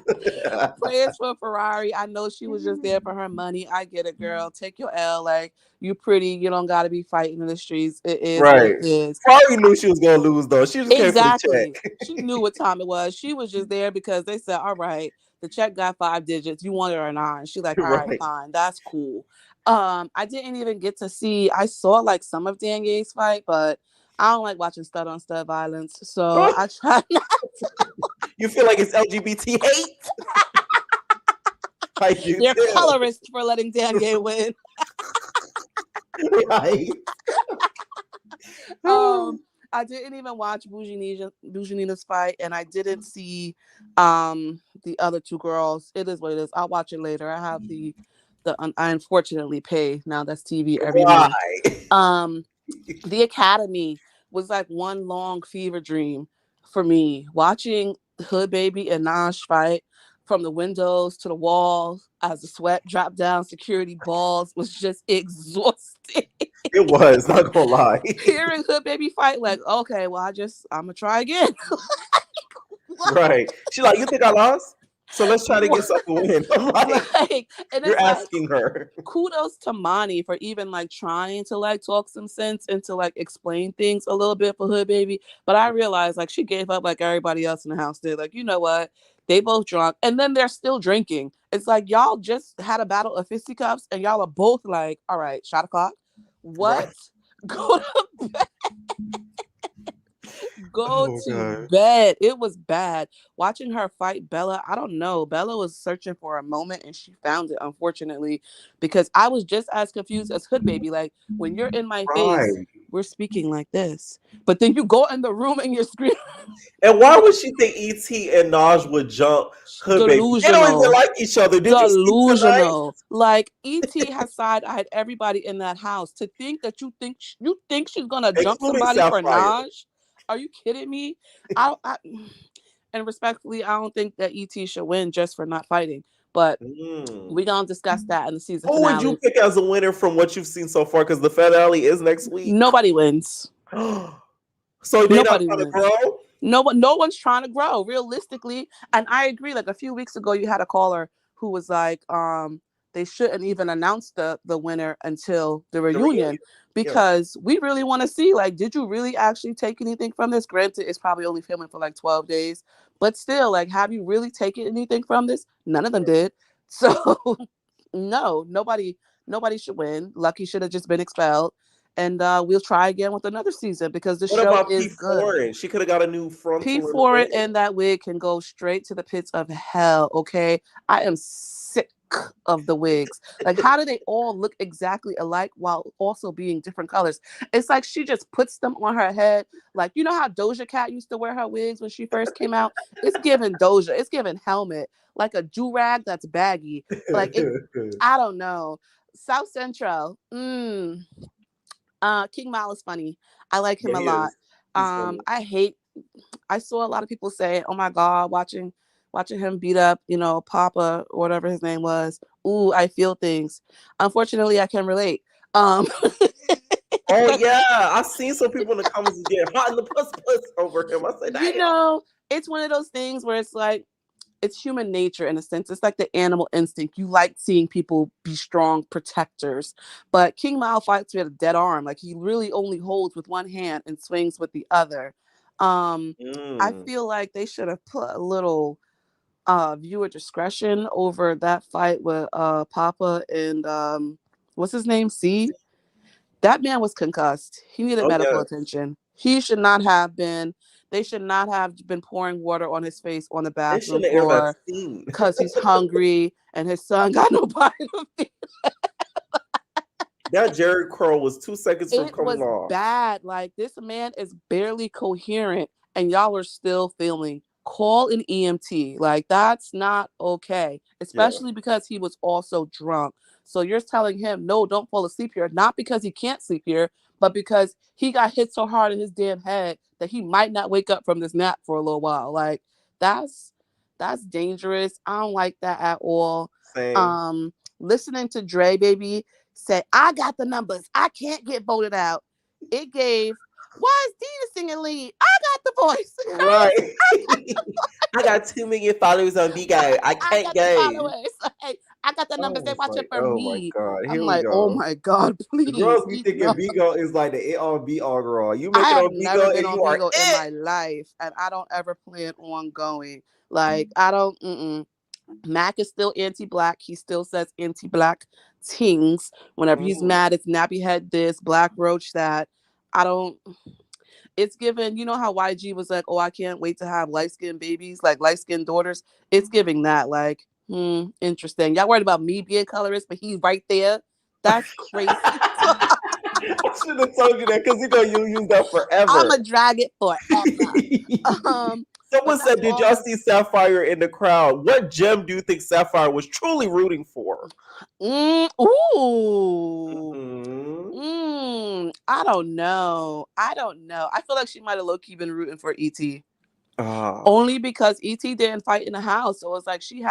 Prayers for Ferrari. I know she was just there for her money. I get it, girl. Take your L. Like, you pretty. You don't got to be fighting in the streets. It is what Right. it is. Probably knew she was gonna lose though. She just came for the Exactly. check. She knew what time it was. She was just there because they said, all right, the check got 5 digits. You want it or not? And she's like, all right, Right. fine. That's cool. I didn't even get to see, I saw like some of Dan Gay's fight, but I don't like watching stud on stud violence. So I try not. You feel like it's LGBT hate? I do They're too. colorists for letting Dan Gay win. Right. I didn't even watch Bougie Nina's fight, and I didn't see the other two girls. It is what it is. I'll watch it later. I have I unfortunately pay now. That's TV every month. The Academy was like one long fever dream for me. Watching Hood Baby and Nash fight from the windows to the walls as the sweat dropped down security balls was just exhausting. It was, not gonna lie. Hearing Hood Baby fight, like, okay, well, I'm gonna try again. Right. She's like, you think I lost? So let's try to get something to win. I'm like, and you're it's asking her. Kudos to Monty for even like trying to like talk some sense and to like explain things a little bit for Hood Baby. But I realized like she gave up like everybody else in the house did. Like, you know what? They both drunk and then they're still drinking. It's like y'all just had a battle of fisticuffs and y'all are both like, all right, shot o'clock. What? Right. Go to bed. Go to bed. It was bad. Watching her fight Bella, I don't know. Bella was searching for a moment and she found it, unfortunately, because I was just as confused as Hood Baby. Like, when you're in my face, we're speaking like this. But then you go in the room and you're screaming. And why would she think E.T. and Naj would jump Hood Baby? They don't even like each other. Did Delusional. You see like E.T. has side-eyed everybody in that house. To think that you think she's gonna jump somebody for Naj? Are you kidding me? And respectfully, I don't think that E.T. should win just for not fighting. But we're going to discuss that in the season finale. Who would you pick as a winner from what you've seen so far? Because the finale is next week. Nobody wins. So they're not trying to grow? No one's trying to grow, realistically. And I agree. Like a few weeks ago, you had a caller who was like, they shouldn't even announce the winner until the reunion. Because we really want to see, like, did you really actually take anything from this? Granted, it's probably only filming for like 12 days. But still, like, have you really taken anything from this? None of them did. So, no, nobody should win. Lucky should have just been expelled. And we'll try again with another season because the show is good. Foreign? She could have got a new frontal. P. Foreign and that wig can go straight to the pits of hell, okay? I am sick of the wigs. Like, how do they all look exactly alike while also being different colors? It's like she just puts them on her head. Like, you know how Doja Cat used to wear her wigs when she first came out? It's giving Doja. It's giving Helmet. Like a do-rag that's baggy. Like, I don't know. South Central. King Mal is funny. I like him a lot. I saw a lot of people say, oh my God, watching him beat up, Papa or whatever his name was. Ooh, I feel things. Unfortunately, I can relate. Oh yeah, I've seen some people in the comments get hot in the puss over him. I said, damn. It's one of those things where it's like, it's human nature in a sense. It's like the animal instinct. You like seeing people be strong protectors. But King Mal fights with a dead arm. Like, he really only holds with one hand and swings with the other. I feel like they should have put a little viewer discretion over that fight with Papa and what's his name? C. That man was concussed. He needed medical attention. He should not have been. They should not have been pouring water on his face on the bathroom floor because he's hungry and his son got nobody to feed. That Jerry Crow was 2 seconds from coming off. It was bad. Like, this man is barely coherent and y'all are still filming. Call an EMT. Like, that's not okay. Especially because he was also drunk. So you're telling him, no, don't fall asleep here. Not because he can't sleep here, but because he got hit so hard in his damn head that he might not wake up from this nap for a little while. Like, that's dangerous. I don't like that at all. Same. Listening to Dre Baby say, I got the numbers. I can't get voted out. It gave Why is Dina singing lead? I got the voice. Right. I got 2 million followers on Bigo. I I can't got the go. followers. Like, I got the I numbers. They was watching like, for oh my me. God, I'm here we like, oh go. my God, The please. girls be thinking No. Bigo is like the it all be all girl. You make I it have on never Bigo been and on you are Bigo in it. my life, and I don't ever plan on going. Like, I don't. Mac is still anti-black. He still says anti-black things whenever he's mad. It's nappy head this, black roach that. I don't. It's given. You know how YG was like, oh, I can't wait to have light skinned babies, like light skinned daughters. It's giving that. Like, interesting. Y'all worried about me being colorist, but he's right there. That's crazy. I should have told you that because you use that forever. I'ma drag it forever. Someone But that's said, "Did y'all all. see Sapphire in the crowd? What gem do you think Sapphire was truly rooting for?" Ooh. Mm-hmm. I don't know. I feel like she might have low-key been rooting for ET. Only because ET didn't fight in the house. So it's like she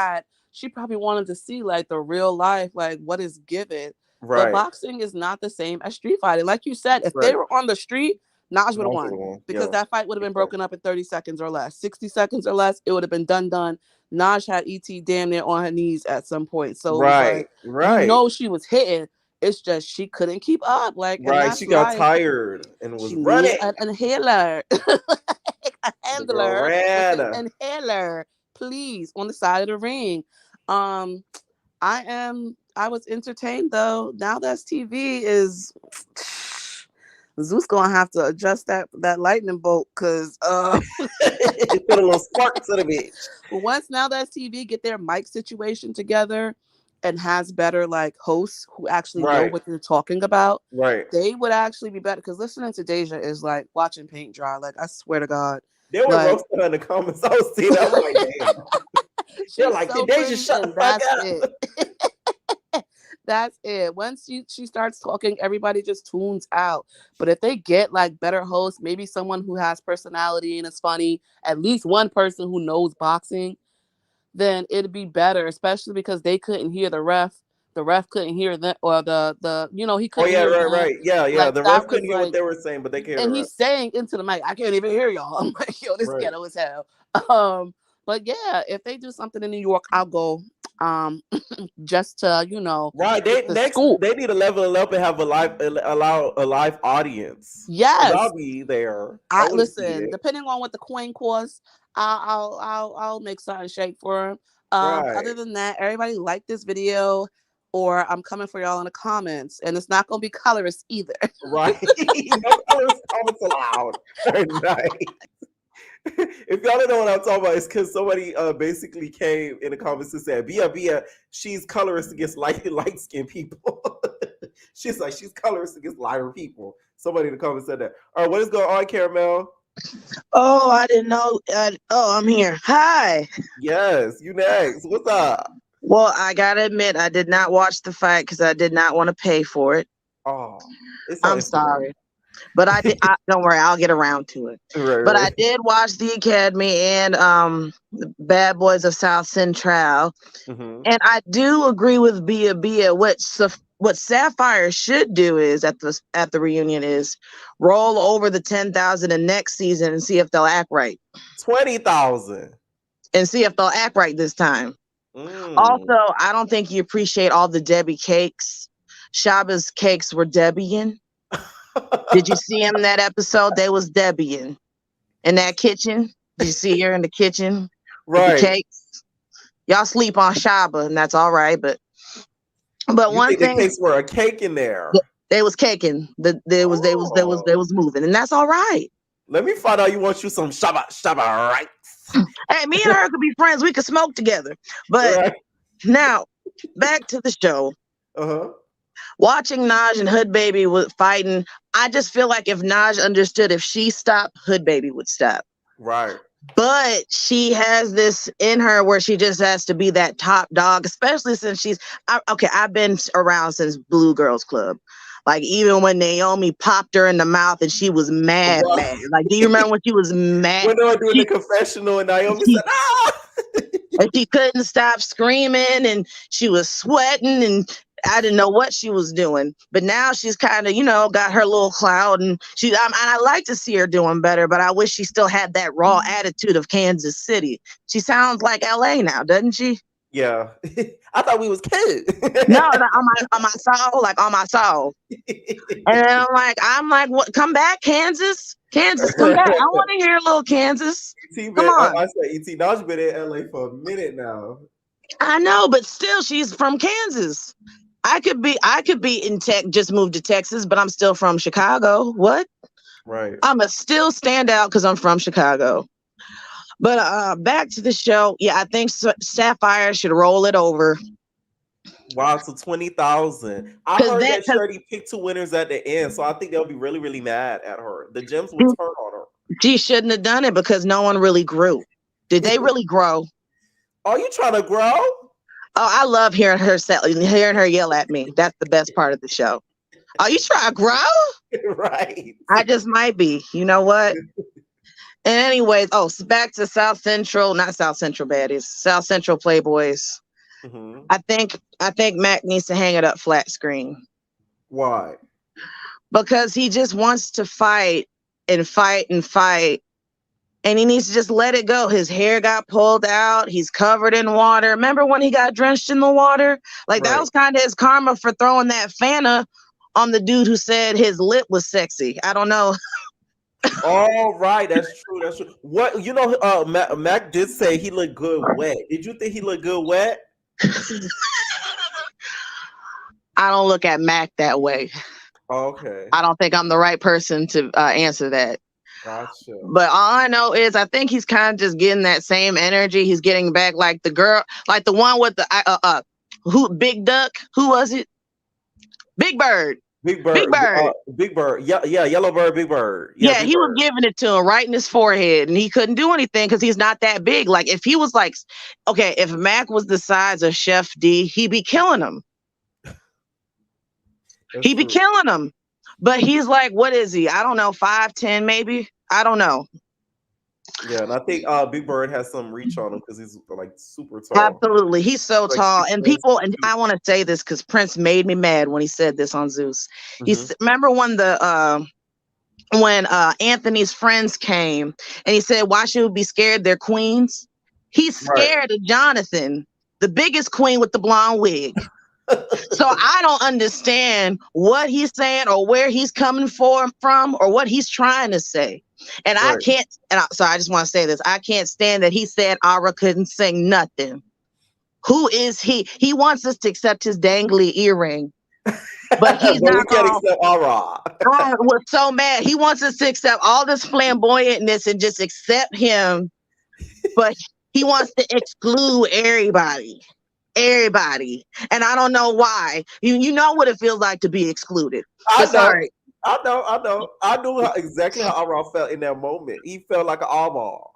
probably wanted to see like the real life, like what is given. But Right. boxing is not the same as street fighting. Like you said, if they Right. were on the street, Naj would have Naj won. would've won, Because yeah. that fight would have been broken up in 30 seconds or less. 60 seconds or less, it would have been done. Naj had ET damn near on her knees at some point. So it was like, Right. she was hitting. It's just she couldn't keep up. Like, and Right. that's She got life. tired and was She needed running. an inhaler. A The girl handler with an ran. inhaler, please, on the side of the ring. I was entertained though. Now that's TV is Zeus gonna have to adjust that lightning bolt because Put a little spark to the bitch. once Now That's TV get their mic situation together and has better like hosts who actually know Right. what they're talking about, Right. they would actually be better. Because listening to Deja is like watching paint dry. Like, I swear to God. They were Like, roasting her in the comments. I was seeing that. I'm like, damn. They're she's like, so did they pretty, just shut the and fuck that's up? it. That's it. Once she starts talking, everybody just tunes out. But if they get like better hosts, maybe someone who has personality and is funny, at least one person who knows boxing, then it'd be better, especially because they couldn't hear the ref. The ref couldn't hear them, or the he Oh couldn't yeah, hear right, them. right. Yeah, yeah. Like, The that ref was couldn't hear what like, they were saying, but they could hear the and ref. he's saying into the mic, I can't even hear y'all. I'm like, yo, this Right. ghetto as hell. But yeah, if they do something in New York, I'll go. Just to Right. get the scoop. They need to level it up and have allow a live audience. Yes, I'll be there. I would see listen. it. Depending on what the coin costs, I'll make something shake for him. Right. Other than that, everybody like this video, or I'm coming for y'all in the comments, and it's not gonna be colorist either. Right. No colors comments allowed. Nice. If y'all don't know what I'm talking about, it's because somebody basically came in the comments and said, Bia, she's colorist against light skinned people. She's colorist against lighter people. Somebody in the comments said that. All right, what is going on, Caramel? Oh, I didn't know. I'm here. Hi. Yes, you next. What's up? Well, I gotta admit, I did not watch the fight because I did not want to pay for it. Oh, it's on I'm Instagram. sorry. But I did. Don't worry, I'll get around to it. Right, But right. I did watch the Academy and the Bad Boys of SouthCentral, and I do agree with Bia. What Sapphire should do is at the reunion is roll over the 10,000 in next season and see if they'll act right. 20,000. And see if they'll act right this time. Also, I don't think you appreciate all the Debbie cakes. Shaba's cakes were Debbieing. Did you see him in that episode? They was Debbieing. In that kitchen. Did you see her in the kitchen? Right. With the cakes? Y'all sleep on Shaba, and that's all right. But You one think thing, the cakes were a cake in there. they was caking. They was moving, and that's all right. Let me find out you want you some Shaba right. Hey, me and her could be friends. We could smoke together. But Right. now, back to the show. Watching Naj and Hood Baby fighting, I just feel like if Naj understood, if she stopped, Hood Baby would stop. Right. But she has this in her where she just has to be that top dog, especially since I've been around since Blue Girls Club. Like, even when Naomi popped her in the mouth and she was mad. Like, do you remember when she was mad? When they were doing the confessional and Naomi said, ah! And she couldn't stop screaming and she was sweating and I didn't know what she was doing, but now she's kind of, you know, got her little clout, and I like to see her doing better, but I wish she still had that raw attitude of Kansas City. She sounds like LA now, doesn't she? Yeah. I thought we was kids. No, on my soul, like on my soul. And then I'm like, what? Come back, Kansas, come back. I want to hear a little Kansas. Come on. I said E.T. Dodge been in LA for a minute now. I know, but still, she's from Kansas. I could be in just moved to Texas, but I'm still from Chicago. What? Right. I'm a still stand out because I'm from Chicago. But back to the show. Yeah, I think Sapphire should roll it over. Wow, so 20,000. I heard that Shirley picked 2 winners at the end, so I think they'll be really, really mad at her. The gems will turn on her. She shouldn't have done it because no one really grew. Did they really grow? Are you trying to grow? Oh, I love hearing her yell at me. That's the best part of the show. Are you trying to grow? Right. I just might be. You know what? And anyways, so back to South Central, not South Central baddies, South Central Playboys. Mm-hmm. I think Mac needs to hang it up flat screen. Why? Because he just wants to fight and fight and fight. And he needs to just let it go. His hair got pulled out. He's covered in water. Remember when he got drenched in the water? Like, right. That was kind of his karma for throwing that Fanta on the dude who said his lip was sexy. I don't know. Oh, right. That's true. What, you know, Mac did say he looked good wet. Did you think he looked good wet? I don't look at Mac that way. Okay. I don't think I'm the right person to answer that. Gotcha. But all I know is I think he's kind of just getting that same energy. He's getting back like the girl, like the one with the Big Duck. Who was it? Big Bird. Big Bird. Big Bird. Yeah, Yellow Bird, Big Bird. Yeah, he was giving it to him right in his forehead, and he couldn't do anything because he's not that big. Like if he was like, okay, if Mac was the size of Chef D, he'd be killing him. He'd be killing him. But he's like, what is he? I don't know, 5'10", maybe. I don't know. Yeah, and I think Big Bird has some reach on him because he's like super tall. Absolutely, he's so like, tall. And people, and I want to say this because Prince made me mad when he said this on Zeus. Mm-hmm. Remember when Anthony's friends came and he said, why should we be scared? They're queens. He's scared of Jonathan, the biggest queen with the blonde wig. So I don't understand what he's saying or where he's coming from or what he's trying to say. And I can't, so I just want to say this. I can't stand that he said Aura couldn't sing nothing. Who is he? He wants us to accept his dangly earring. But he's not going to accept Aura. I was so mad. He wants us to accept all this flamboyantness and just accept him. But he wants to exclude everybody. And I don't know why. You know what it feels like to be excluded. I know. I knew exactly how Aura felt in that moment. He felt like an eyeball.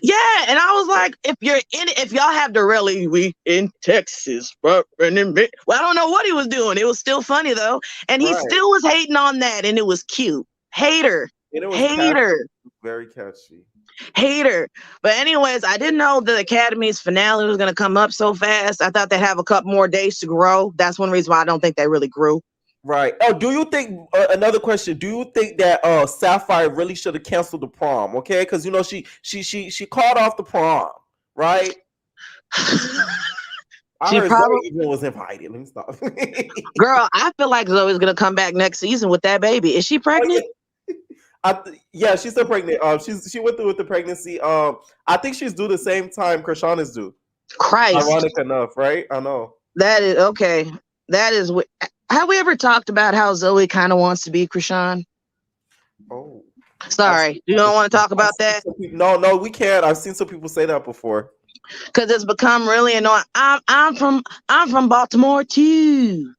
Yeah, and I was like, if y'all have to really we in Texas, well, I don't know what he was doing. It was still funny though, and he still was hating on that, and it was cute. Hater. Catchy. Very catchy. Hater. But anyways, I didn't know the Academy's finale was going to come up so fast. I thought they'd have a couple more days to grow. That's one reason why I don't think they really grew. Right. Oh, do you think, another question, do you think that Sapphire really should have canceled the prom? Okay, because you know she called off the prom, right? I heard Zoe even was invited. Let me stop. Girl, I feel like Zoe's gonna come back next season with that baby. Is she pregnant? Yeah, she's still pregnant. She went through with the pregnancy. I think she's due the same time Krishan is due. Christ. Ironic enough, right? I know. That is okay. That is. Have we ever talked about how Zoe kind of wants to be Krishan? Oh, sorry. You don't want to talk about that? No, we can't. I've seen some people say that before. Because it's become really annoying. I'm from Baltimore too.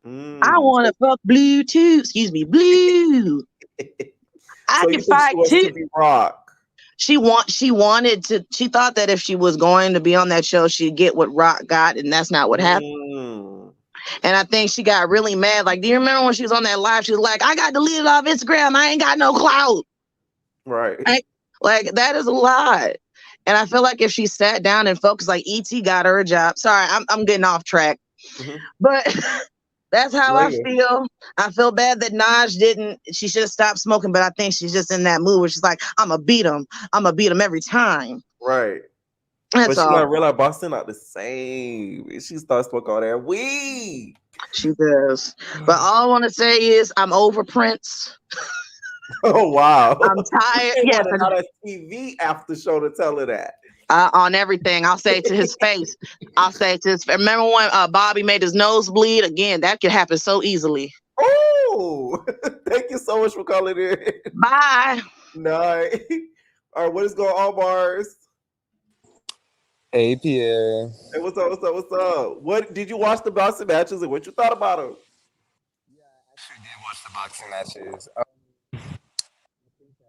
I want to fuck blue too. Excuse me, blue. I can fight too. Rock. She wanted to. She thought that if she was going to be on that show, she'd get what Rock got, and that's not what happened. And I think she got really mad. Like, do you remember when she was on that live? She was like, "I got deleted off Instagram. I ain't got no clout." Right. Like that is a lot. And I feel like if she sat down and focused, like E.T. got her a job. Sorry, I'm getting off track. But that's how I Later. feel. I feel bad that Naj didn't. She should have stopped smoking, but I think she's just in that mood where she's like, I'm going to beat him. I'm going to beat him every time. Right. That's But she all. not realize Boston not the same. She starts smoking all that weed. She does. But all I want to say is I'm over Prince. Oh, wow. I'm tired. You Yes, wanted out of TV after show to tell her that. on everything. I'll say it to his face. I'll say it to his face. Remember when Bobby made his nose bleed? Again, that could happen so easily. Oh, thank you so much for calling in. Bye. Night. All right, what is going on, Bars? Hey, Pierre. Hey, what's up? What's up? What's up? What did you watch the boxing matches and what you thought about them? I actually did watch the boxing matches.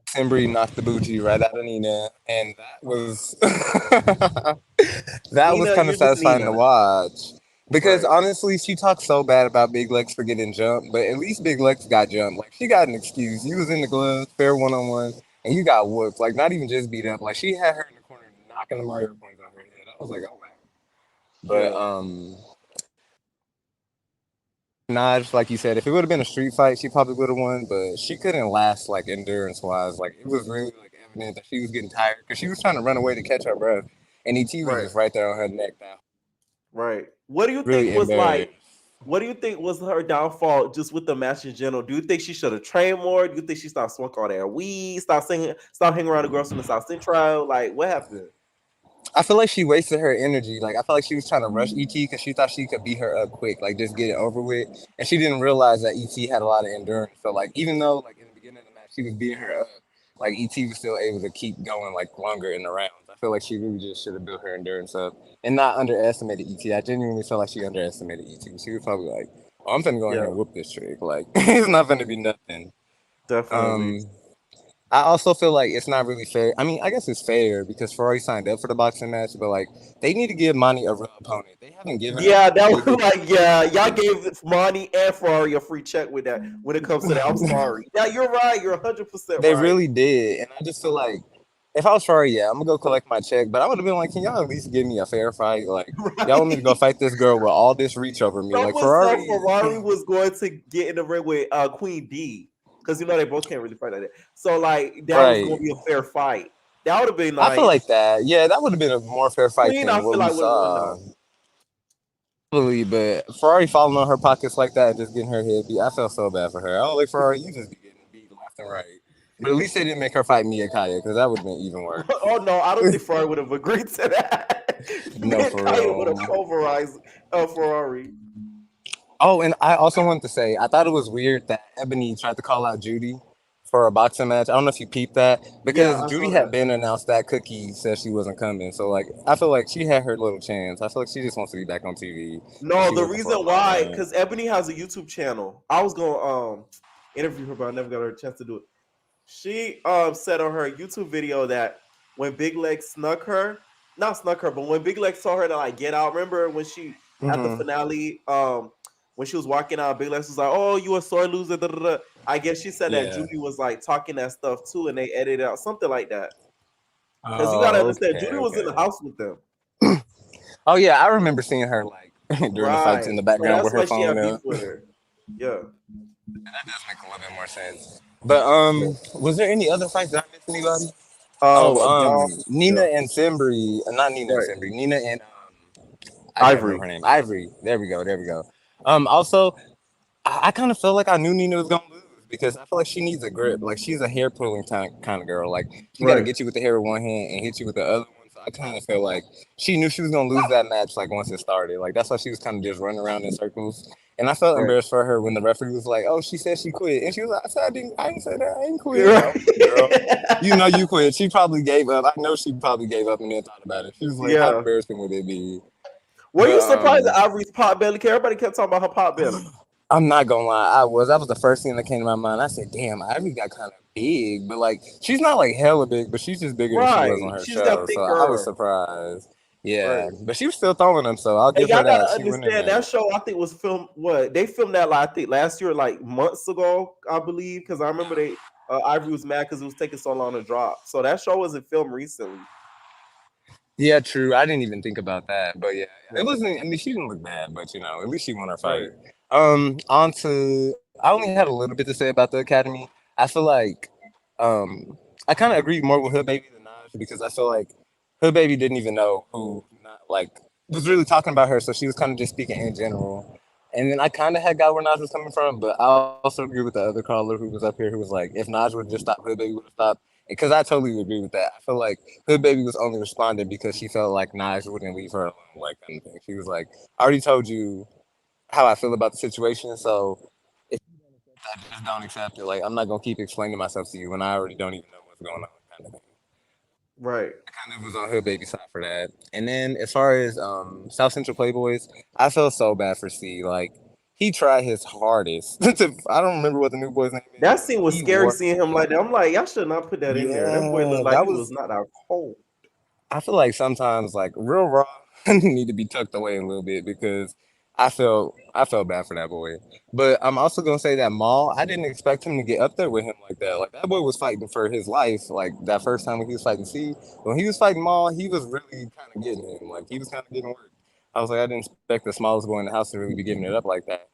Simbri knocked the bougie right out of Nina, and that was that was Nina, kind you're of just satisfying Nina. to watch. Because Right. honestly, she talked so bad about Big Lex for getting jumped, but at least Big Lex got jumped. Like she got an excuse. You was in the gloves, fair 1-on-1, and you got whooped. Like not even just beat up. Like she had her in the corner knocking the Mario points on her head. I was like, oh man. But Yeah. Naj, like you said, if it would have been a street fight, she probably would have won, but she couldn't last like endurance wise. Like it was really like evident that she was getting tired because she was trying to run away to catch her breath, and ET was Right. just right there on her neck now. Right. What do you Really think was embarrassed. what do you think was her downfall just with the match in general? Do you think she should have trained more? Do you think she stopped smoking all that weed? Stop hanging around the girls from the SouthCentral? Like, what happened? I feel like she wasted her energy. Like I felt like she was trying to rush ET because she thought she could beat her up quick, like just get it over with, and she didn't realize that ET had a lot of endurance. So like even though like in the beginning of the match she was beating her up, like ET was still able to keep going like longer in the rounds. I feel like she really just should have built her endurance up and not underestimated ET. I genuinely feel like she underestimated ET. She was probably like, "Oh, I'm finna go in here Yeah, and whoop this trick. Like it's not gonna be nothing." definitely. Um, I also feel like it's not really fair. I mean, I guess it's fair because Ferrari signed up for the boxing match, but like they need to give Monty a real opponent. They haven't given her Yeah, like a that really was good. like, yeah, y'all gave Monty and Ferrari a free check with that when it comes to that. I'm sorry. Yeah, you're right. You're 100% They right. really did, and I just feel like if I was Ferrari, yeah, I'm gonna go collect my check. But I would have been like, can y'all at least give me a fair fight? Like y'all want me to go Right. fight this girl with all this reach over me? Like Someone said Ferrari, Ferrari was going to get in the ring with Queen D because they both can't really fight like that. So like that was going right? to be a fair fight. That would have been I feel nice. like that. Yeah, that would have been a more fair fight Queen, I than what feel we like would have won saw. though. Probably, but Ferrari falling on her pockets like that and just getting her head beat. I felt so bad for her. I was like, Ferrari, you just be getting beat left and right. But at least they didn't make her fight Mia Kaya because that would have been even worse. Oh no, I don't think Ferrari would have agreed to that. No, Me and for Kaya would have real. pulverized Ferrari. Oh, and I also wanted to say, I thought it was weird that Ebony tried to call out Judy for a boxing match. I don't know if you peeped that Yeah, because I Judy saw had that. been announced that Cookie said she wasn't coming. So like, I feel like she had her little chance. I feel like she just wants to be back on TV, and No, she the looking for reason a why, moment. because Ebony has a YouTube channel. I was gonna interview her, but I never got her a chance to do it. She said on her YouTube video that when Big Leg not snuck her, but when Big Leg saw her to like get out, remember when she at the Hmm. finale, when she was walking out, Big Leg was like, "Oh, you a sore loser." Da, da, da. I guess she said that Yeah. Judy was like talking that stuff too, and they edited out something like that. Because you gotta Oh, understand, okay, Judy was in the okay. house with them, Oh yeah, I remember seeing her like during the fights in right? the So background that's with her why she phone had beef up. with her. Yeah. That does make a little bit more sense. But Yeah. was there any other fights? Did I miss anybody? Oh, A ball. Nina Yeah. and Simbri, not Nina and Right. Simbri, Nina and I can't remember Ivory. her name. Ivory. There we go. There we go. Also, I kind of felt like I knew Nina was gonna lose because I feel like she needs a grip. Like she's a hair pulling kind of girl. Like she got to Right. get you with the hair with one hand and hit you with the other one. So I kind of feel like she knew she was gonna lose that match. Like once it started, like that's why she was kind of just running around in circles. And I felt Right. embarrassed for her when the referee was like, "Oh, she said she quit," and she was like, "I said I didn't say that. I didn't quit." You're Oh, girl, you right. know you quit. She probably gave up. I know she probably gave up and then thought about it. She was like, "How Yeah. embarrassing would it be?" Were But you surprised at Ivory's pot belly? 'Cause everybody kept talking about her pot belly. I'm not gonna lie, I was. That was the first thing that came to my mind. I said, "Damn, Ivy got kind of big," but like, she's not like hella big, but she's just bigger than she was Right. on her She's got show. thick So I was girl. surprised. Yeah, Right. but she was still throwing them, so I'll And give her y'all that. gotta She went in understand that there. show I think was filmed they filmed that like I think last year, like months ago, I believe. Because I remember they Ivory was mad because it was taking so long to drop. So that show wasn't filmed recently. Yeah, true. I didn't even think about that, but yeah, it Right. wasn't. I mean, she didn't look bad, but at least she won her fight. Right. On to. I only had a little bit to say about the Academy. I feel like, I kind of agree more with Hood Baby than Naj because I feel like Hood Baby didn't even know who, not like, was really talking about her, so she was kind of just speaking in general. And then I kind of had got where Naj was coming from, but I also agree with the other caller who was up here who was like, if Naj would just stop, Hood Baby would have stopped. Because I totally agree with that. I feel like Hood Baby was only responding because she felt like Naj wouldn't leave her alone, like kind of thing. She was like, I already told you how I feel about the situation, so if you don't accept it, I just don't accept it. Like, I'm not gonna keep explaining myself to you when I already don't even know what's going on, kind of thing. Right. I kind of was on Hood Baby side for that. And then as far as South Central Playboys, I felt so bad for C. Like, he tried his hardest. I don't remember what the new boy's name is. That scene was He scary worked. seeing him like that. I'm like, y'all should not put that in there. That boy looked Yeah, like that he was was. not out cold. I feel like sometimes like real raw need to be tucked away a little bit because I felt bad for that boy. But I'm also gonna say that Maul, I didn't expect him to get up there with him like that. Like that boy was fighting for his life. Like that first time when he was fighting C, when he was fighting Maul, he was really kind of getting him. Like he was kind of getting work. I was like, I didn't expect the smallest boy in the house to really be giving it up like that.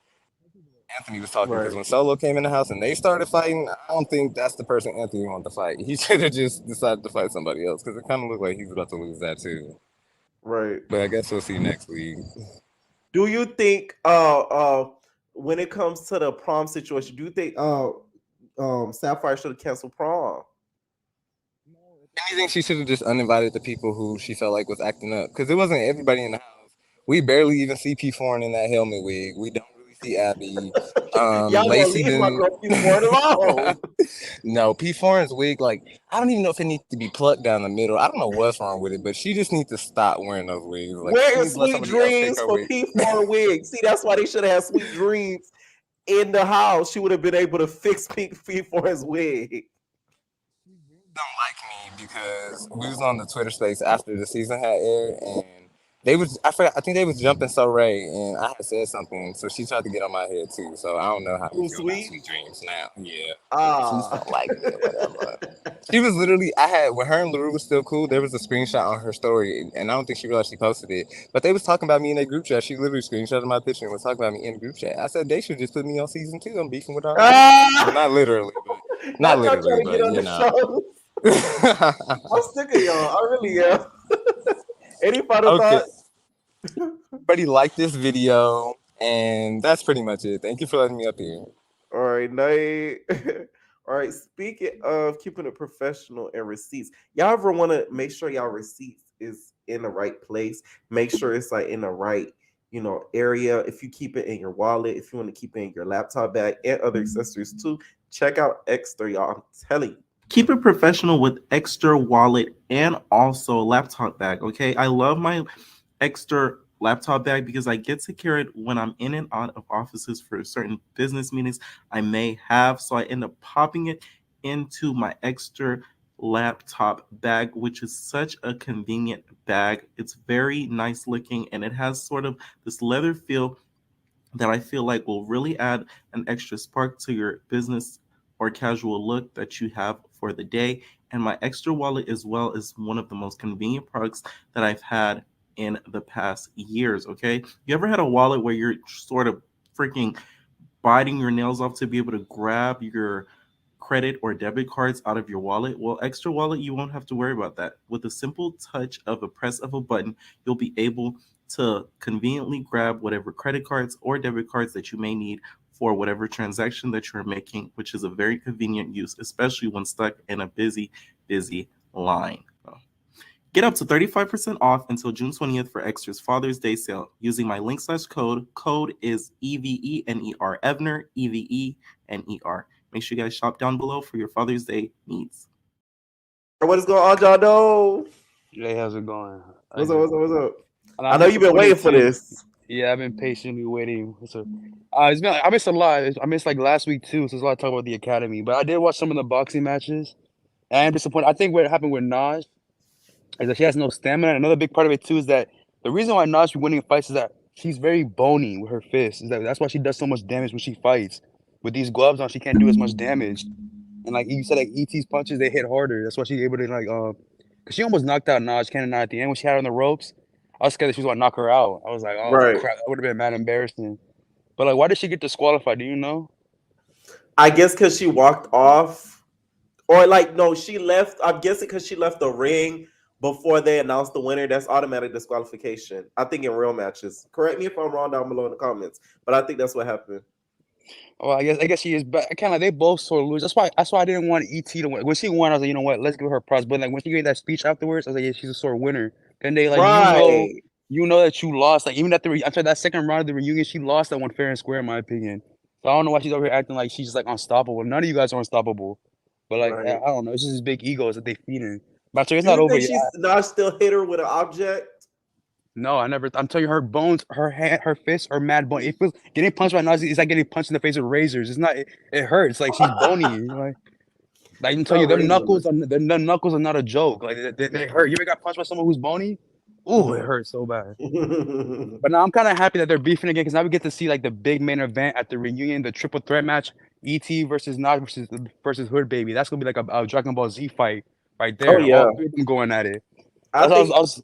Anthony was talking because Right. when Solo came in the house and they started fighting, I don't think that's the person Anthony wanted to fight. He should have just decided to fight somebody else because it kind of looked like he was about to lose that too. Right. But I guess we'll see next week. Do you think when it comes to the prom situation, do you think Sapphire should have canceled prom? Anything, she should have just uninvited the people who she felt like was acting up because it wasn't everybody in the house. We barely even see P Foreign in that helmet wig. We don't really see Abby. Y'all gonna Lacey leave my didn't. girl P4 alone. No, P Foreign's wig, like, I don't even know if it needs to be plucked down the middle. I don't know what's wrong with it, but she just needs to stop wearing those wigs. Like, she Where needs is to let sweet somebody else take dreams her for wig. P4 wig? See, that's why they should have had sweet dreams in the house. She would have been able to fix P4's wig. Don't like me because we was on the Twitter space after the season had aired, and they was I think they was jumping so Ray, and I had said something, so she tried to get on my head too. So I don't know how we Too feel about sweet. sweet dreams now. Yeah, she just Ah. don't like me or whatever. She was literally, I had, when her and LaRue was still cool, there was a screenshot on her story, and I don't think she realized she posted it. But they was talking about me in a group chat. She literally screenshotted my picture and was talking about me in a group chat. I said they should just put me on season 2. I'm beefing with RJ. Well, Ah! not literally, but not Not y'all literally, trying to get but on the show. I'm sick of y'all. I really am. Any final Okay, thoughts? everybody liked this video, and that's pretty much it. Thank you for letting me up here. All right, night. All right. Speaking of keeping it professional and receipts, y'all ever want to make sure y'all receipts is in the right place? Make sure it's like in the right, area. If you keep it in your wallet, if you want to keep it in your laptop bag and other accessories too, check out Extra, y'all. I'm telling you. Keep it professional with Extra wallet and also laptop bag. Okay, I love my Extra laptop bag because I get to carry it when I'm in and out of offices for certain business meetings I may have. So I end up popping it into my Extra laptop bag, which is such a convenient bag. It's very nice looking and it has sort of this leather feel that I feel like will really add an extra spark to your business or casual look that you have for the day. And my extra wallet as well is one of the most convenient products that I've had in the past years. Okay. You ever had a wallet where you're sort of freaking biting your nails off to be able to grab your credit or debit cards out of your wallet? Well, Extra Wallet, you won't have to worry about that. With a simple touch of a press of a button, you'll be able to conveniently grab whatever credit cards or debit cards that you may need for whatever transaction that you're making, which is a very convenient use, especially when stuck in a busy line. Get up to 35% off until June 20th for Extra's Father's Day sale using my link/code. Code is EVENER, Evner, EVENER. Make sure you guys shop down below for your Father's Day needs. What is going on, y'all? Know? Hey, how's it going? What's up? What's up? What's up? And I I'm know you've been disappointed waiting for too. this. Yeah, I've been patiently waiting. So, it's been I missed a lot. I missed like last week too. So there's a lot of talk about the academy, but I did watch some of the boxing matches. And I'm disappointed. I think what happened with Naj is that she has no stamina. And another big part of it too is that the reason why Naj be winning fights is that she's very bony with her fists. Is that's why she does so much damage when she fights. With these gloves on, she can't do as much damage. And like you said, like ET's punches they hit harder. That's why she's able to like Because she almost knocked out Naj Cannon at the end when she had her on the ropes. I was scared that she was going to knock her out. I was like, oh, Right. crap. That would have been mad embarrassing. But, like, why did she get disqualified? Do you know? I guess because she walked off, or like no, she left. I'm guessing because she left the ring before they announced the winner. That's automatic disqualification. I think in real matches. Correct me if I'm wrong down below in the comments, but I think that's what happened. Well, I guess she is, but kind of they both sort of lose. That's why I didn't want ET to win. When she won, I was like, you know what, let's give her props. But like when she gave that speech afterwards, I was like, yeah, she's a sort of winner. Then they like, Right. you know that you lost. Like even after that second round of the reunion, she lost that one fair and square, in my opinion. So I don't know why she's over here acting like she's just like unstoppable. None of you guys are unstoppable. But like Right. I don't know, it's just this big egos that they feeding. But so it's Do not you over think yet. she's not still hit her with an object? No, I never. I'm telling you, her bones, her hand, her fists are mad bony. It feels getting punched by Nazi. It's like getting punched in the face with razors. It's not. It hurts. Like she's bony. Like I can tell you, Not them razors. knuckles are not a joke. Like they hurt. You ever got punched by someone who's bony? Ooh, it hurts so bad. But now I'm kind of happy that they're beefing again because now we get to see like the big main event at the reunion, the triple threat match: ET versus Naj versus Hood Baby. That's gonna be like a Dragon Ball Z fight right Oh there. yeah, All three of them going at it. I That's what think I was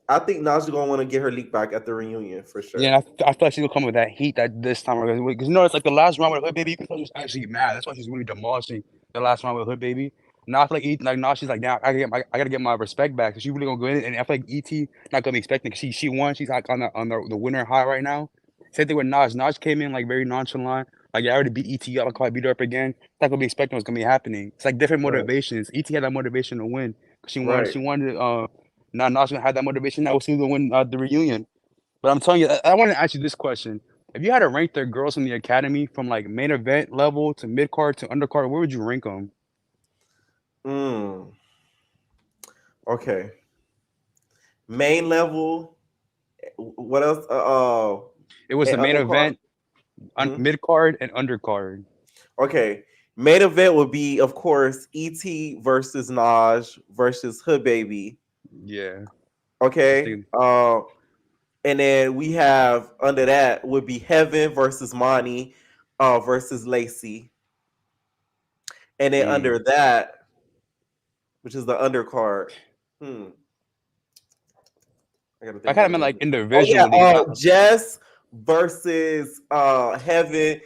I think Naja gonna want to get her leak back at the reunion for sure. Yeah, I feel like she's gonna come with that heat that this time because you know it's like the last round with Hood Baby. You can tell she's actually mad. That's why she's really demolishing the last round with Hood Baby. Now I feel like now she's like now I gotta get my respect back. So she's really gonna go in and I feel like ET not gonna be expecting. She won. She's like on the winner high right now. Same thing with Naj. Naj came in like very nonchalant. Like yeah, I already beat ET. I'll probably beat her up again. It's not gonna be expecting what's gonna be happening. It's like different Right, motivations. ET had that motivation to win. She won. right. She wanted. Now Naj gonna have that motivation. Now she's gonna win the reunion. But I'm telling you, I want to ask you this question. If you had to rank the girls in the academy from like main event level to mid card to undercard, where would you rank them? Mm, okay. Main level. What else? It was the main Undercard. event, mid card, and undercard. Okay. Main event would be, of course, ET versus Naj versus Hood Baby. Yeah. Okay. And then we have under that would be Heaven versus Monty versus Lacey. And then under that, which is the undercard. I kind of meant like Oh individually. yeah, Jess versus Heaven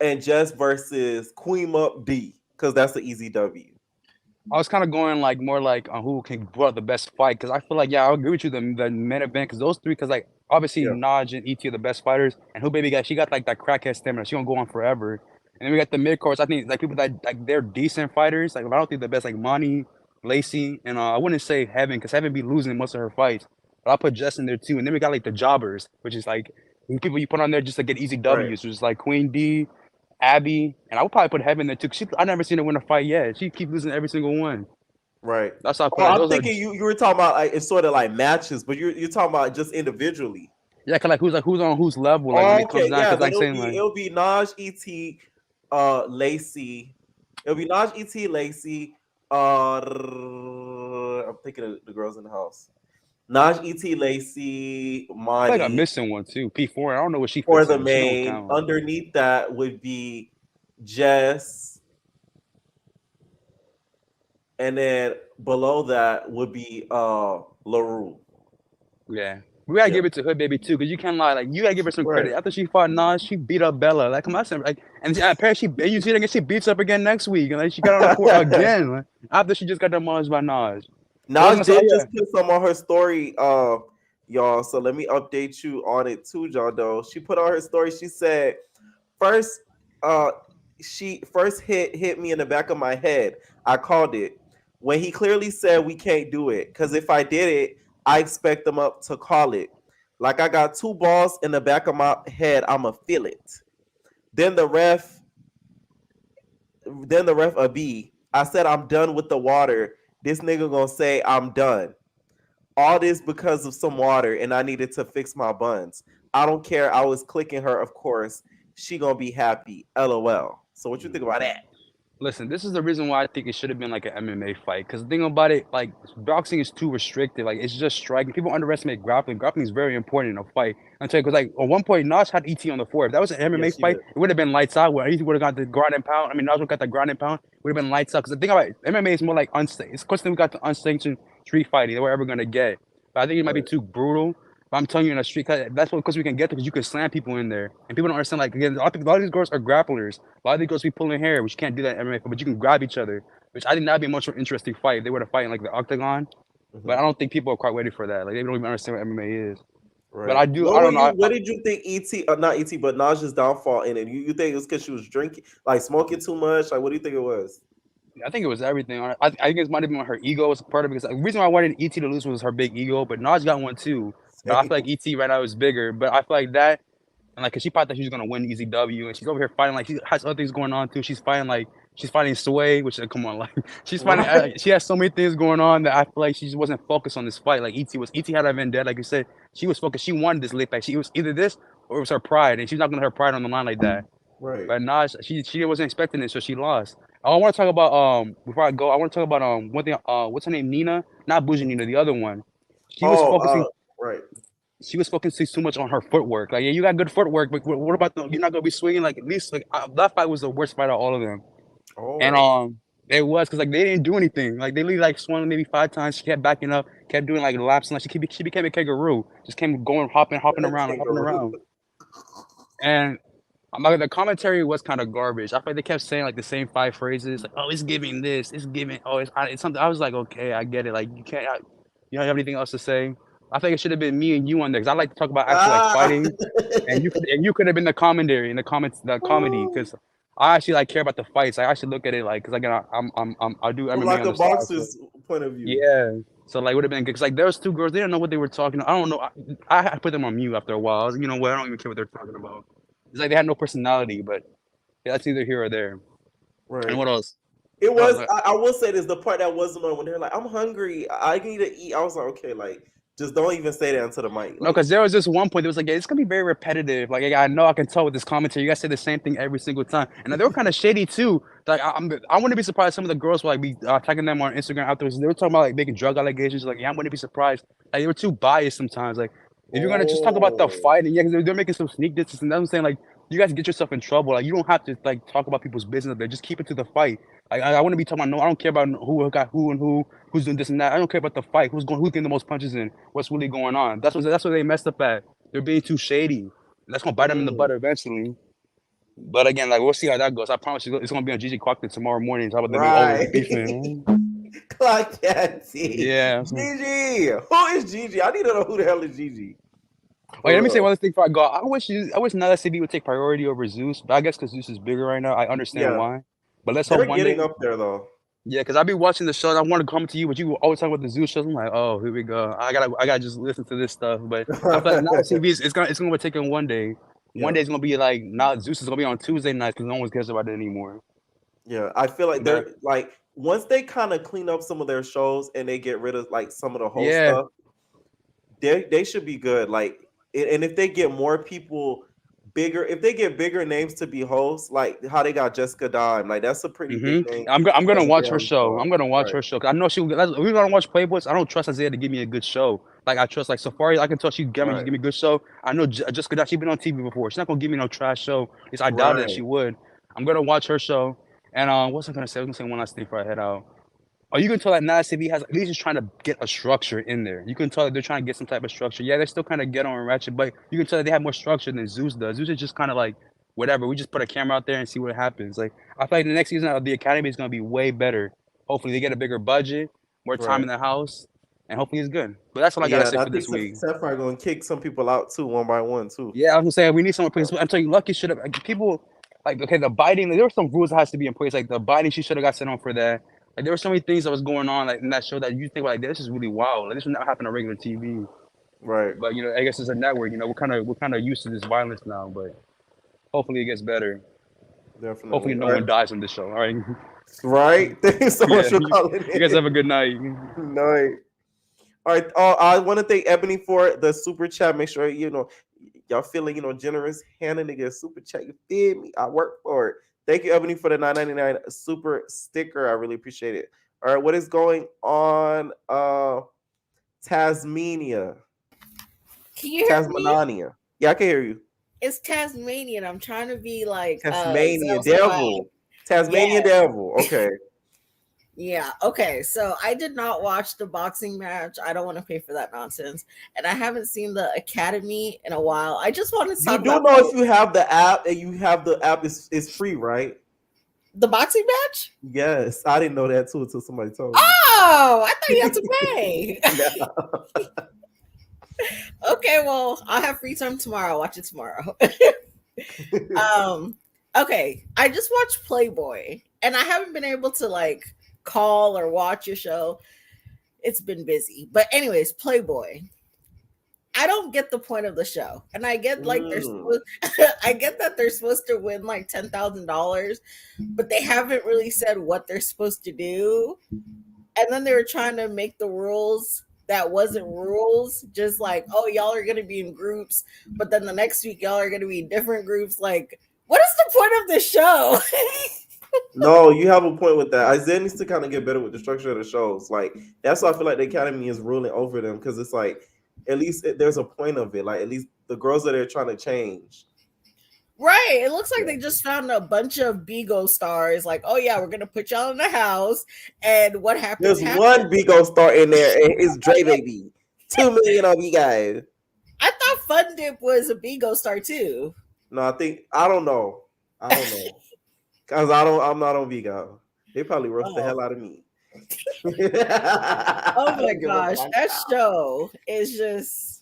and Jess versus Queen Up D, because that's the easy W. I was kind of going like more like on who can put out the best fight because I feel like I agree with you the main event because those three because like obviously Yeah. Naj and ET are the best fighters and who baby got she got like that crackhead stamina she gonna go on forever and then we got the mid cards I think like people that like they're decent fighters like I don't think the best like Monty, Lacey and I wouldn't say Heaven because Heaven be losing most of her fights but I'll put Jess in there too and then we got like the jobbers which is like people you put on there just to get easy W's which is like Queen D, Abby and I would probably put Heaven there too because I never seen her win a fight yet she keep losing every single one. Right. That's how I put I'm thinking you were talking about like it's sort of like matches, but you're talking about just individually. Yeah, cause like who's on whose level like when it comes down. Yeah, Cause like saying like it'll be Naj, ET, Lacey. It'll be Naj, ET, Lacey. I'm thinking of the girls in the house. Naj, ET, Lacey, I feel Monty. like I'm missing one too. P4. I don't know what she For fits the in. She don't main. count. Underneath that would be Jess. And then below that would be LaRue. Yeah. We gotta give it to Hood Baby too, cause you can't lie. Like you gotta give her some credit. After she fought Nas, she beat up Bella. Like come on, like and apparently you see that she beats up again next week, and like she got on the court again. Like, after she just got demolished by Nas. Nas did just put some on her story, y'all. So let me update you on it too, John Doe. She put on her story. She said, first, she first hit me in the back of my head. I called it when he clearly said we can't do it. Because if I did it, I expect them up to call it. Like I got two balls in the back of my head. I'ma feel it. Then the ref a B. I said I'm done with the water. This nigga gonna say I'm done. All this because of some water, and I needed to fix my buns. I don't care. I was clicking her, of course. She gonna be happy. LOL. So what you think about that? Listen, this is the reason why I think it should have been like an MMA fight. Because the thing about it, like boxing is too restricted. Like it's just striking. People underestimate grappling. Grappling is very important in a fight. I'm telling you, because like at one point, Nas had ET on the floor. If that was an MMA Yes, she fight, did. it would have been lights out. Where ET would have got the ground and pound. I mean, Nas would have got the ground and pound. Would have been lights out. Because the thing about MMA is more like unsanctioned. It's because we got the unsanctioned street fighting that we're ever gonna get. But I think it might be Right. too brutal. But I'm telling you, in a street fight, that's what because we can get because you can slam people in there, and people don't understand. Like again, a lot of these girls are grapplers. A lot of these girls be pulling hair, which you can't do that in MMA, but you can grab each other. Which I think that'd be a much more interesting fight if they were to fight in like the octagon. But I Mhm. don't think people are quite ready for that. Like they don't even understand what MMA is. But Right. I do. I What were don't know. you? What did you think? Not ET, but Naja's downfall in it. You think it was because she was drinking, like smoking too much? Like, what do you think it was? I think it was everything. I think it might have been her ego was part of it. Because the reason why I wanted ET to lose was her big ego, but Naj got one too. But I feel like Same. ET right now is bigger. But I feel like that. And like, cause she thought that she was gonna win Easy W, and she's over here fighting like she has other things going on too. She's fighting Sway, which come on, like she's fighting. Right. She has so many things going on that I feel like she just wasn't focused on this fight. Like ET had a vendetta, like you said. She was focused. She wanted this lit back. She was either this or it was her pride, and she's not gonna let her pride on the line like that. Right. But Naj, she wasn't expecting it, so she lost. I want to talk about before I go. I want to talk about one thing. What's her name? Nina, not Bougie Nina, the other one. She was Oh, focusing right. she was focusing too much on her footwork. Like, yeah, you got good footwork, but what about you're not gonna be swinging like at least like that fight was the worst fight of all of them. And Oh, it was because like they didn't do anything. Like they literally like swung maybe 5 times. She kept backing up, kept doing like laps, and like she became a kangaroo. Just came going hopping around, like hopping kangaroo. around. And I'm like the commentary was kind of garbage. I feel like they kept saying like the same 5 phrases, like, "Oh, it's giving this, it's giving, oh, it's something." I was like, "Okay, I get it. Like, you don't have anything else to say." I think it should have been me and you on there because I like to talk about actual like Ah. fighting, and you could have been the commentary in the comedy because I actually like care about the fights. I actually look at it like because again I do From MMA like on a the side, so boxer's point of view. yeah. So like would have been good because like there was two girls they didn't know what they were talking. I don't know. I had to put them on mute after a while. I was like, you know what? I don't even care what they're talking about. It's like they had no personality, but yeah, that's either here or there. And Right. what else? It Oh, was. I will say this: the part that wasn't on when they're like, "I'm hungry. I need to eat." I was like, "Okay, like just don't even say that into the mic." no, Like, because there was this one point that was like, yeah, it's gonna be very repetitive. Like, yeah, I know I can tell with this commentary, you guys say the same thing every single time, and they were kind of shady too. Like, I wouldn't be surprised some of the girls would like be tagging them on Instagram afterwards. They were talking about like making drug allegations. Like, yeah, I wouldn't be surprised. Like, they were too biased sometimes. Like, if you're gonna just talk about the oh, fight, and yeah, 'cause they're making some sneak distance, and that's what I'm saying. Like, you guys get yourself in trouble. Like, you don't have to like talk about people's business. There, just keep it to the fight. Like, I wouldn't be talking about no. I don't care about who got who and who's doing this and that. I don't care about the fight. Who's getting the most punches in? What's really going on? That's what they messed up at. They're being too shady. That's gonna bite them in the butt eventually. But again, like we'll see how that goes. I promise you, it's gonna be on Gigi Quackton tomorrow morning. Talk about them over right. beefing. Clock that T. Yeah. Gigi. Who is Gigi? I need to know who the hell is Gigi. Wait, let For me say real. one last thing before I go. I wish Nala CB would take priority over Zeus, but I guess because Zeus is bigger right now, I understand Yeah, why. But let's hope they're one getting day. up there though. Yeah, because I be watching the shows. I want to come to you, but you always talk about the Zeus shows. I'm like, oh, here we go. I gotta just listen to this stuff. But I feel like now TV it's gonna take in one day. One Yeah. day it's gonna be like now Zeus is gonna be on Tuesday nights because no one cares about it anymore. Yeah, I feel like But they're like once they kind of clean up some of their shows and they get rid of like some of the host yeah, stuff, they should be good. Like, and if they get more people bigger, if they get bigger names to be hosts, like how they got Jessica Dime, like that's a pretty big name I'm gonna as a watch her daily show. show. I'm gonna watch Right, her show 'cause I know she. We're gonna watch Playboys. I don't trust Isaiah to give me a good show. Like I trust like Safari. I can tell she's right, give me a good show. I know Jessica Dime. She's been on TV before. She's not gonna give me no trash show. At least I doubt that right. she would. I'm gonna watch her show. And what's I gonna say? I was gonna say one last thing before I head out. Oh, you can tell that Nas TV has at least just trying to get a structure in there. You can tell that they're trying to get some type of structure. Yeah, they're still kind of ghetto and ratchet, but you can tell that they have more structure than Zeus does. Zeus is just kind of like whatever. We just put a camera out there and see what happens. Like I feel like the next season of the Academy is gonna be way better. Hopefully they get a bigger budget, more time Right. in the house, and hopefully it's good. But that's all I gotta Yeah, say and I for think this week. Sapphire going to kick some people out too, one by one too. Yeah, I was gonna say we need someone. I'm telling you, Lucky should have people like okay, the biting. There were some rules that has to be in place. Like the biting, she should have got sent on for that. Like there were so many things that was going on like in that show that you think like this is really wild. Like this would not happen on regular TV. Right, But you know, I guess it's a network. You know, we're kind of used to this violence now. But hopefully it gets better. Hopefully definitely. no All right, one dies on this show. All right. right. Thank you so much Yeah. for calling You guys in. have a good night. No. All right. I want to thank Ebony for the super chat. Make sure y'all feeling generous. Hannah nigga super chat. You feel me? I work for it. Thank you, Ebony, for the $9.99 super sticker. I really appreciate it. All right, what is going on? Tasmania. Can you hear me? Tasmania. Yeah, I can hear you. It's Tasmanian. I'm trying to be like Tasmania Zell Swag. Devil. Tasmania Yeah. Devil. Okay. Yeah. Okay. So I did not watch the boxing match. I don't want to pay for that nonsense, and I haven't seen the Academy in a while. I just want to You talk do about know if you have the app and you have the app is free, right? the boxing match. Yes, I didn't know that too until somebody told me. Oh, I thought you had to pay. Okay, well, I'll have free time tomorrow. I'll watch it tomorrow. Okay. I just watched Playboy, and I haven't been able to like call or watch your show. It's been busy. But anyways, Playboy. I don't get the point of the show. And I get like I get that they're supposed to win like $10,000, but they haven't really said what they're supposed to do. And then they were trying to make the rules that wasn't rules, just like, oh, y'all are gonna be in groups, but then the next week y'all are gonna be in different groups. Like, what is the point of the show? No, you have a point with that. Isaiah needs to kind of get better with the structure of the shows. Like, that's why I feel like the Academy is ruling over them, because it's like, at least there's a point of it. Like, at least the girls that they're trying to change. Right. It looks like they just found a bunch of Bigo stars. Like, oh yeah, we're gonna put y'all in the house, and what happens? There's one Bigo star in there, and it's Dre Baby. 2 million of you guys. I thought Fun Dip was a Bigo star too. No, I don't know. Because I'm not on Vigo. They probably roast the hell out of me. Oh my gosh, that show is just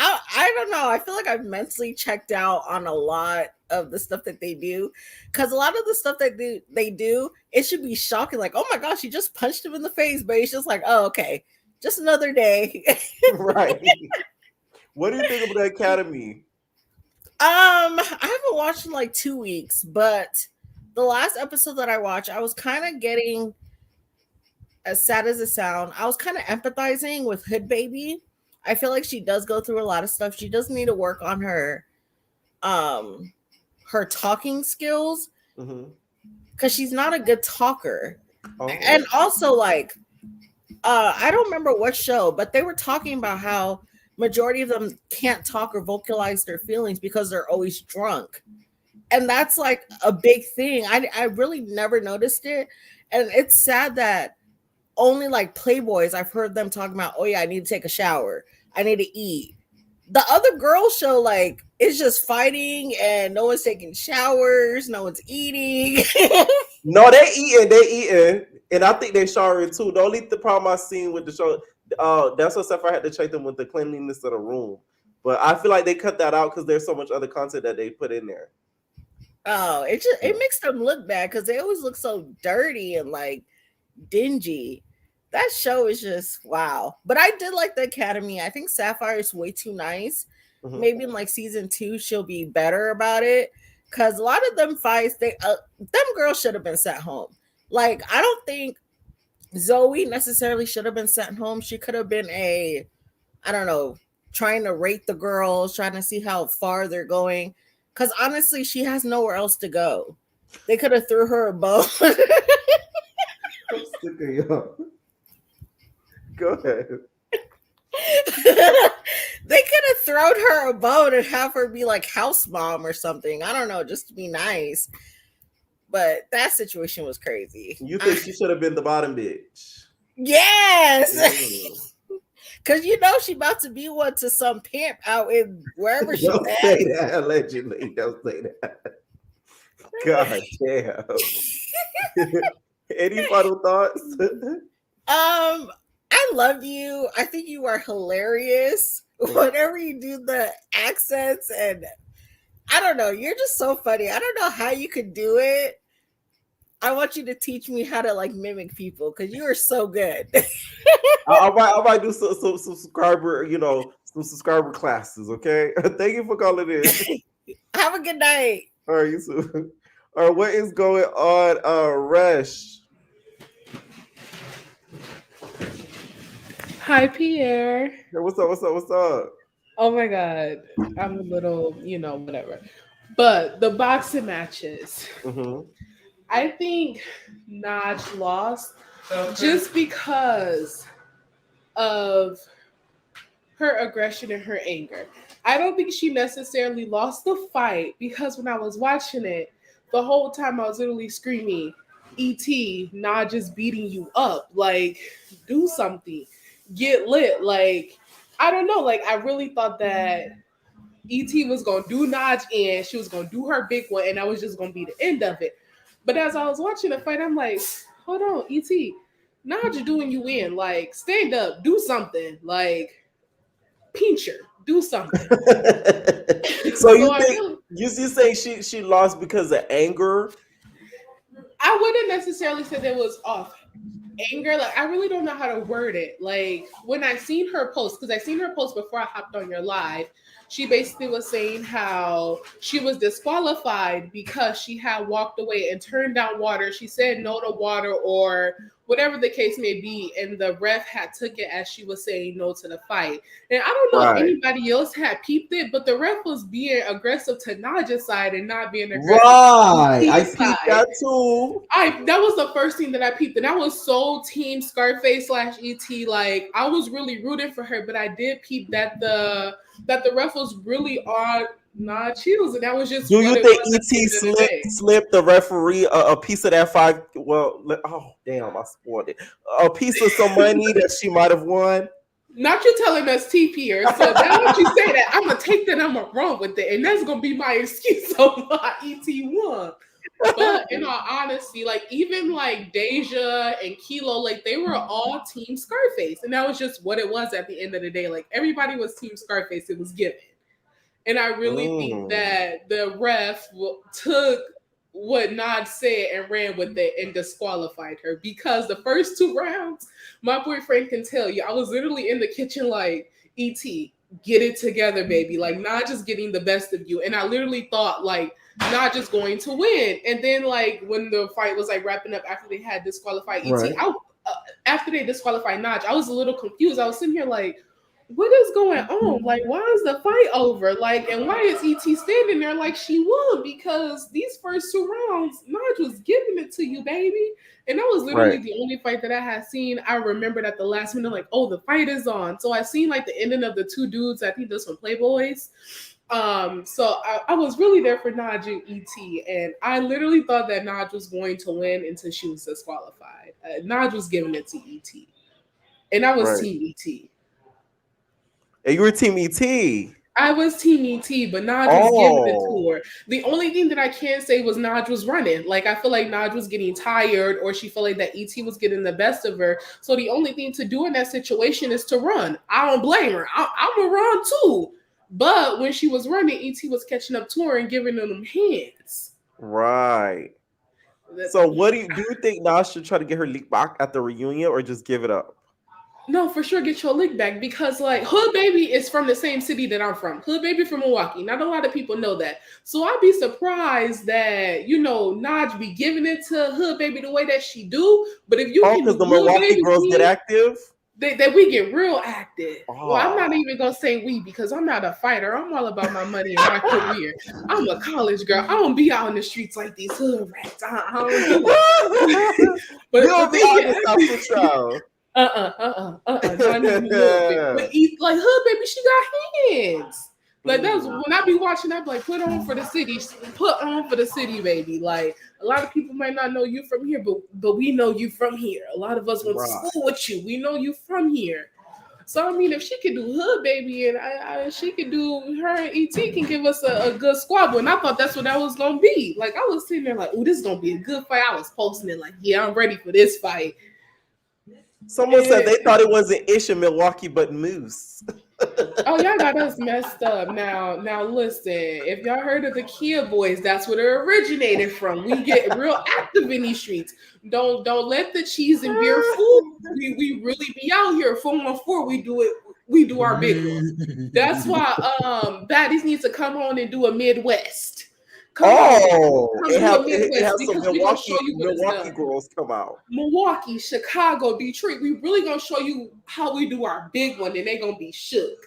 I don't know. I feel like I've mentally checked out on a lot of the stuff that they do. Because a lot of the stuff that they do, it should be shocking. Like, oh my gosh, he just punched him in the face, but he's just like, oh, okay. Just another day. Right. What do you think of the Academy? I haven't watched in like 2 weeks, but the last episode that I watched, I was kind of getting, as sad as it sounds, I was kind of empathizing with Hood Baby. I feel like she does go through a lot of stuff. She does need to work on her talking skills, because she's not a good talker. Okay. And also, like, I don't remember what show, but they were talking about how majority of them can't talk or vocalize their feelings because they're always drunk. And that's like a big thing. I really never noticed it. And it's sad that only like Playboys, I've heard them talking about, oh yeah, I need to take a shower. I need to eat. The other girls show, like, it's just fighting and no one's taking showers. No one's eating. No, they eating. And I think they showering too. The only problem I seen with the show, that's what stuff I had to check them with the cleanliness of the room. But I feel like they cut that out because there's so much other content that they put in there. Oh, it makes them look bad because they always look so dirty and like dingy. That show is just wow. But I did like the Academy. I think Sapphire is way too nice. Maybe in like season 2 she'll be better about it, because a lot of them fights, them girls should have been sent home. Like, I don't think Zoe necessarily should have been sent home. She could have been I don't know, trying to rate the girls, trying to see how far they're going. Because honestly, she has nowhere else to go. They could have threw her a bone. I'm sick of y'all. Go ahead. They could have thrown her a bone and have her be like house mom or something. I don't know, just to be nice. But that situation was crazy. You think she should have been the bottom bitch? Yes. Because you know she about to be one to some pimp out in wherever she's Don't say that, allegedly. Don't say that. God damn. Any final thoughts? I love you. I think you are hilarious. Whenever you do the accents, and I don't know, you're just so funny. I don't know how you could do it. I want you to teach me how to like mimic people, because you are so good. I might do some subscriber, some subscriber classes. Okay. Thank you for calling in. Have a good night. All right, you too. All right, what is going on, Rush? Hi, Pierre. Hey, what's up? Oh my God. I'm a little, whatever. But the boxing matches, Mm-hmm. I think Naj lost just because of her aggression and her anger. I don't think she necessarily lost the fight because when I was watching it, the whole time I was literally screaming, "ET, Naj is beating you up. Like, do something. Get lit." Like, I don't know. Like, I really thought that ET was gonna do Naj in, she was gonna do her big one, and that was just gonna be the end of it. But as I was watching the fight, I'm like, hold on, ET, Naj doing you in. Like, stand up, do something. Like, pinch her, do something. So you So I think really, you saying she lost because of anger? I wouldn't necessarily say that was off anger. Like, I really don't know how to word it. Like, when I seen her post, because I seen her post before I hopped on your live, she basically was saying how she was disqualified because she had walked away and turned down water. She said no to water or whatever the case may be, and the ref had took it as she was saying no to the fight. And I don't know if Right. anybody else had peeped it, but the ref was being aggressive to Naja's side and not being aggressive Right. to I T's peeped side. that too. That was the first thing that I peeped, and I was so team Scarface / ET. Like, I was really rooting for her, but I did peep that the ref was really on Naj heels, and that was just Do what you it think was at the end of the day. slipped the referee a piece of that five? Well, oh damn, I spoiled it. A piece of some money that she might have won. Not you telling us TP her. So now that you say that, I'm gonna take that I'm gonna run with it, and that's gonna be my excuse on why ET won. But in all honesty, like even like Deja and Kilo, like they were all team Scarface, and that was just what it was at the end of the day. Like everybody was team Scarface. It was given. And I really think that the ref took what Nod said and ran with it and disqualified her because the first 2 rounds, my boyfriend can tell you, I was literally in the kitchen like, ET, get it together, baby. Like, Nod just getting the best of you. And I literally thought, like, Nod just going to win. And then, like, when the fight was like wrapping up after they had disqualified ET, Right. After they disqualified Naj, I was a little confused. I was sitting here like, what is going on? Like, why is the fight over? Like, and why is ET standing there like she won? Because these first 2 rounds, Naj was giving it to you, baby. And that was literally Right. the only fight that I had seen. I remembered at the last minute, like, oh, the fight is on. So I seen like the ending of the 2 dudes. I think this from Playboys. So I was really there for Naj and ET, and I literally thought that Naj was going to win until she was disqualified. Naj was giving it to ET, and I was Right. Team ET. And you were Team ET. I was Team ET, but Naj was giving it to her. The only thing that I can say was Naj was running. Like, I feel like Naj was getting tired, or she felt like that ET was getting the best of her. So the only thing to do in that situation is to run. I don't blame her. I'm going to run too. But when she was running, ET was catching up to her and giving them hands. Right. So what do you think Nas should try to get her leak back at the reunion or just give it up? No, for sure, get your lick back because, like, Hood Baby is from the same city that I'm from. Hood Baby from Milwaukee. Not a lot of people know that. So I'd be surprised that, Naj be giving it to Hood Baby the way that she do. But if you can do because the Hood Milwaukee Baby girls get active? that we get real active. Well, I'm not even gonna say we because I'm not a fighter. I'm all about my money and my career. I'm a college girl. I don't be out in the streets like these hood rats. I don't do it. But you don't be out in the SouthCentral. Not even a little bit. But like Hood Baby, she got hands. Like that's when I be watching, I be like, put on for the city, baby. Like a lot of people might not know you from here, but we know you from here. A lot of us went to school with you. We know you from here. So I mean, if she could do Hood Baby and she could do her and ET can give us a good squabble. And I thought that's what that was gonna be. Like I was sitting there like, oh, this is gonna be a good fight. I was posting it like, yeah, I'm ready for this fight. Someone said they thought it wasn't Ish in Milwaukee, but Moose. Oh, y'all got us messed up. Now listen, if y'all heard of the Kia Boys, that's where it originated from. We get real active in these streets. Don't let the cheese and beer fool. We really be out here 414. We do our big one. That's why baddies needs to come on and do a Midwest. It has some Milwaukee girls come out. Milwaukee, Chicago, Detroit. We really gonna show you how we do our big one, and they gonna be shook.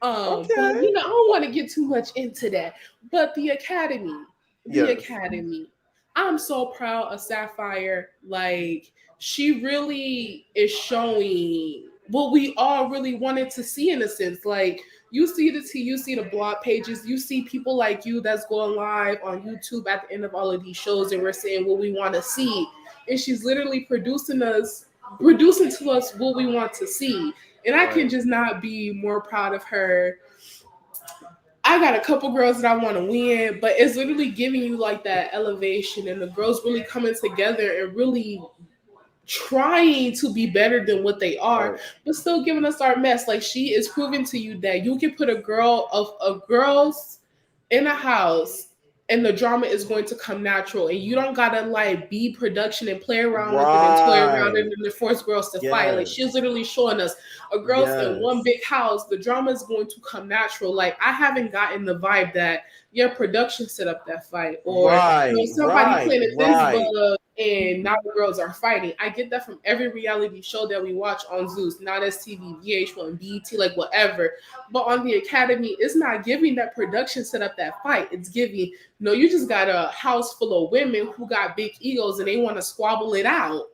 But you know, I don't want to get too much into that. But the Academy, Academy. I'm so proud of Sapphire. Like, she really is showing what we all really wanted to see in a sense. Like, you see you see the blog pages, you see people like you that's going live on YouTube at the end of all of these shows, and we're saying what we want to see. And she's literally producing to us what we want to see. And I can just not be more proud of her. I got a couple girls that I want to win, but it's literally giving you like that elevation and the girls really coming together and really trying to be better than what they are, but still giving us our mess. Like, she is proving to you that you can put a girls in a house and the drama is going to come natural, and you don't gotta like be production and play around with it and toy around it and force girls to fight. Like, she's literally showing us a girls in one big house, the drama is going to come natural. Like, I haven't gotten the vibe that your production set up that fight, or somebody planted this bug and now the girls are fighting. I get that from every reality show that we watch on Zeus, not STV, VH1, BET, like whatever. But on the Academy, it's not giving that production set up that fight. It's giving, no, you just got a house full of women who got big egos and they want to squabble it out.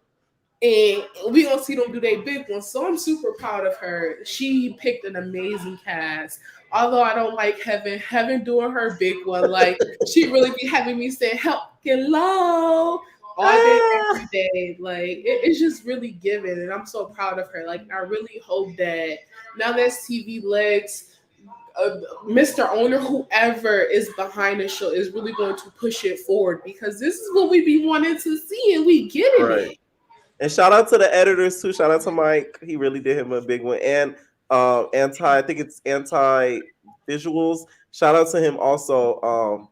And we gonna see them do their big one. So I'm super proud of her. She picked an amazing cast. Although I don't like Heaven doing her big one. Like, she really be having me say help get low all day, every day. Like, it's just really given, and I'm so proud of her. Like, I really hope that now that TV legs, Mr. Owner, whoever is behind the show, is really going to push it forward, because this is what we be wanting to see, and we get it. And shout out to the editors too. Shout out to Mike. He really did him a big one. And I think it's anti visuals. Shout out to him also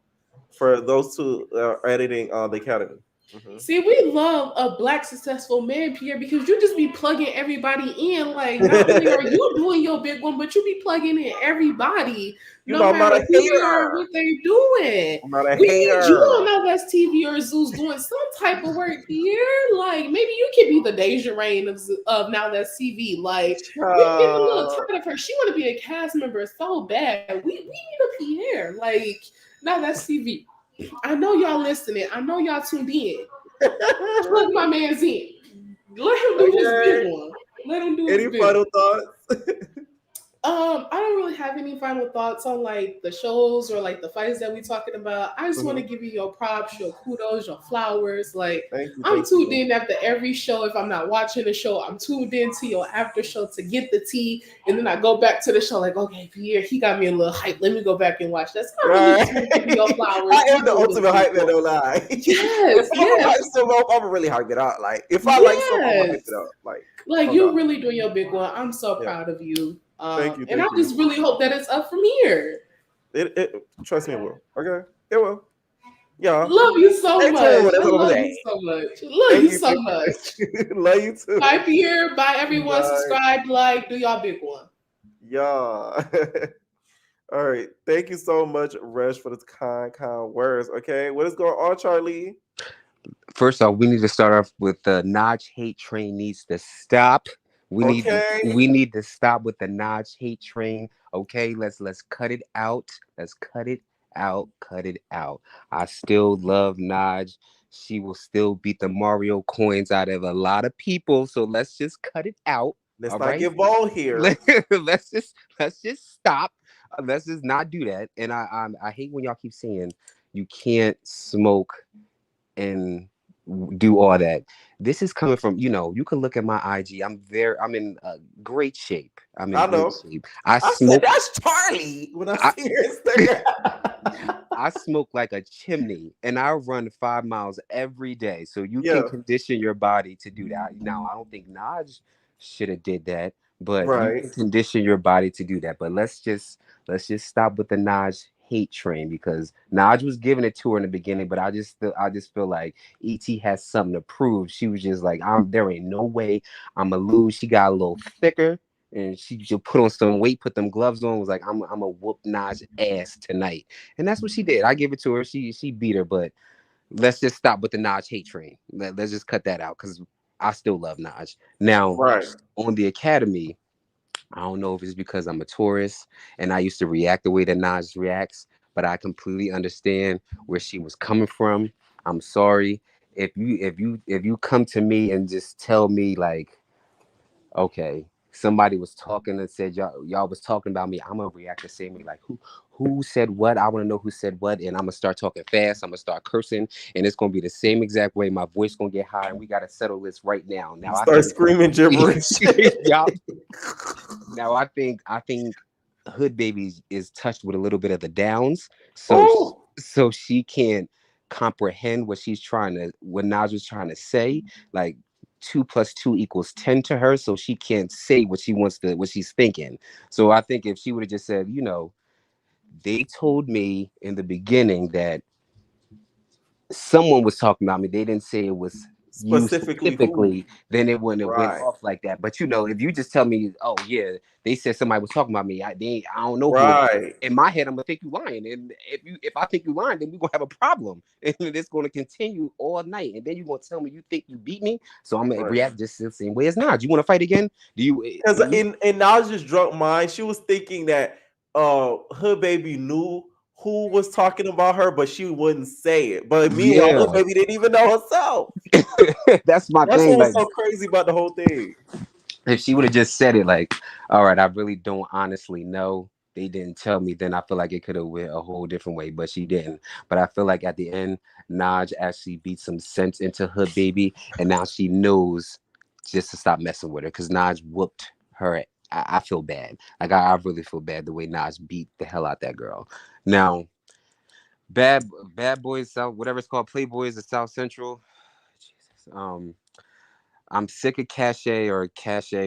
for those two editing the Academy. Mm-hmm. See, we love a Black successful man, Pierre, because you just be plugging everybody in. Like, not only are you doing your big one, but you be plugging in everybody. No matter who they are, what they doing. We need you on Now That's TV or Zeus doing some type of work, Pierre. Like, maybe you could be the Deja Rain of Now That's TV. Like, we're getting a little tired of her. She want to be a cast member so bad. We need a Pierre. Like, Now That's TV. I know y'all listening. I know y'all tuned in. Plug my man's in. Let him do his big one. Let him do his big one. Any final thoughts? I don't really have any final thoughts on like the shows or like the fights that we talking about. I just want to give you your props, your kudos, your flowers. Like, I'm tuned in after every show. If I'm not watching the show, I'm tuned in to your after show to get the tea, and then I go back to the show like, okay, Pierre, he got me a little hype. Let me go back and watch. That's not really give you your flowers. I am the ultimate hype man, don't lie. Yes, I'm really hype it out. Like, if I like something, I'm gonna hype it up. Like you really doing your big one. I'm so proud of you. Thank you. And I just really hope that it's up from here. Trust me, it will. Okay, it will. Yeah. Love you so much. Love you so much. Love you so much. Love you too. Bye, Pierre. Bye, everyone. Bye. Subscribe, like, do y'all big one. Yeah. All right. Thank you so much, Resh, for the kind words. Okay. What is going on, Charlie? First off, we need to start off with the Naj hate train needs to stop. We need to stop with the Naj hate train. Okay, let's cut it out. Let's cut it out. Cut it out. I still love Naj. She will still beat the Mario coins out of a lot of people. So let's just cut it out. Let's not get bold here. Let's just stop. Let's just not do that. And I hate when y'all keep saying you can't smoke and do all that. This is coming from, you can look at my IG. I'm in great shape. Great shape. I smoke. Said, that's Charlie when I see Instagram. I smoke like a chimney, and I run 5 miles every day. So you can condition your body to do that. Now, I don't think Naj should have did that, but you can condition your body to do that. But let's just stop with the Naj hate train, because Naj was giving it to her in the beginning, but I just feel like ET has something to prove. She was just like, there ain't no way I'm gonna lose. She got a little thicker, and she just put on some weight, put them gloves on, was like, I'm gonna whoop Naj ass tonight, and that's what she did. I give it to her. She beat her, but let's just stop with the Naj hate train. Let's just cut that out, because I still love Naj. Now, on the Academy, I don't know if it's because I'm a tourist and I used to react the way that Nas reacts, but I completely understand where she was coming from. I'm sorry. If you come to me and just tell me like, okay, somebody was talking and said y'all was talking about me, I'm gonna react the same way. Like who said what? I want to know who said what, and I'm gonna start talking fast. I'm gonna start cursing, and it's gonna be the same exact way. My voice gonna get high, and we gotta settle this right now. Now I Start think, screaming gibberish. y'all. Now I think Hood Baby is touched with a little bit of the downs, so Oh, so she can't comprehend what Nas was trying to say. Like 2 + 2 = 10 to her, so she can't say what she's thinking. So I think if she would have just said, they told me in the beginning that someone was talking about me. They didn't say it was you specifically who? specifically, then it wouldn't have went Right, off like that. But if you just tell me, oh yeah, they said somebody was talking about me, I don't know who it is. right. In my head, I'm gonna think you lying. And if I think you lying, then we're gonna have a problem. And it's gonna continue all night. And then you're gonna tell me you think you beat me. So I'm gonna Right. react just the same way as now. Do you wanna fight again? Do you Because do you in Naj's drunk mind, she was thinking that her baby knew who was talking about her, but she wouldn't say it. But meanwhile, her yeah. baby didn't even know herself. That's my That's thing. what was Like so crazy about the whole thing. if she would have just said it like, all right, I really don't honestly know. They didn't tell me, then I feel like it could have went a whole different way, but she didn't. But I feel like at the end, Naj actually beat some sense into her baby, and now she knows just to stop messing with her because Naj whooped her. I feel bad. Like I really feel bad the way Naj beat the hell out that girl. Now, bad boys, South, whatever it's called, Playboys of South Central. Jesus. I'm sick of Cashy,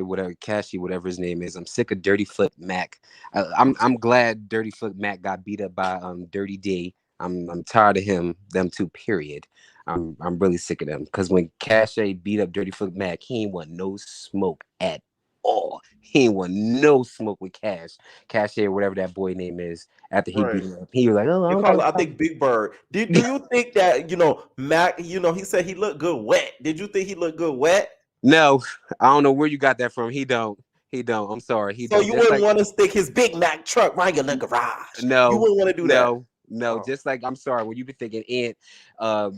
whatever his name is. I'm sick of Dirty Foot Mac. I'm glad Dirty Foot Mac got beat up by Dirty D. I'm tired of them two. Period. I'm really sick of them because when Cashay beat up Dirty Foot Mac, he ain't want no smoke at all. He ain't want no smoke with Cashay or whatever that boy name is. After he beat Right. him up, he was like, "Oh, I You don't got call a it, I problem." think, Big Bird. Do you think that, Mac, he said he looked good wet. Did you think he looked good wet? No, I don't know where you got that from. He don't. He don't. I'm sorry. He So don't. you Just wouldn't like want to stick his Big Mac truck right in the garage. You no, wouldn't want to do that. no. Oh. Just like I'm sorry when you be thinking Ant,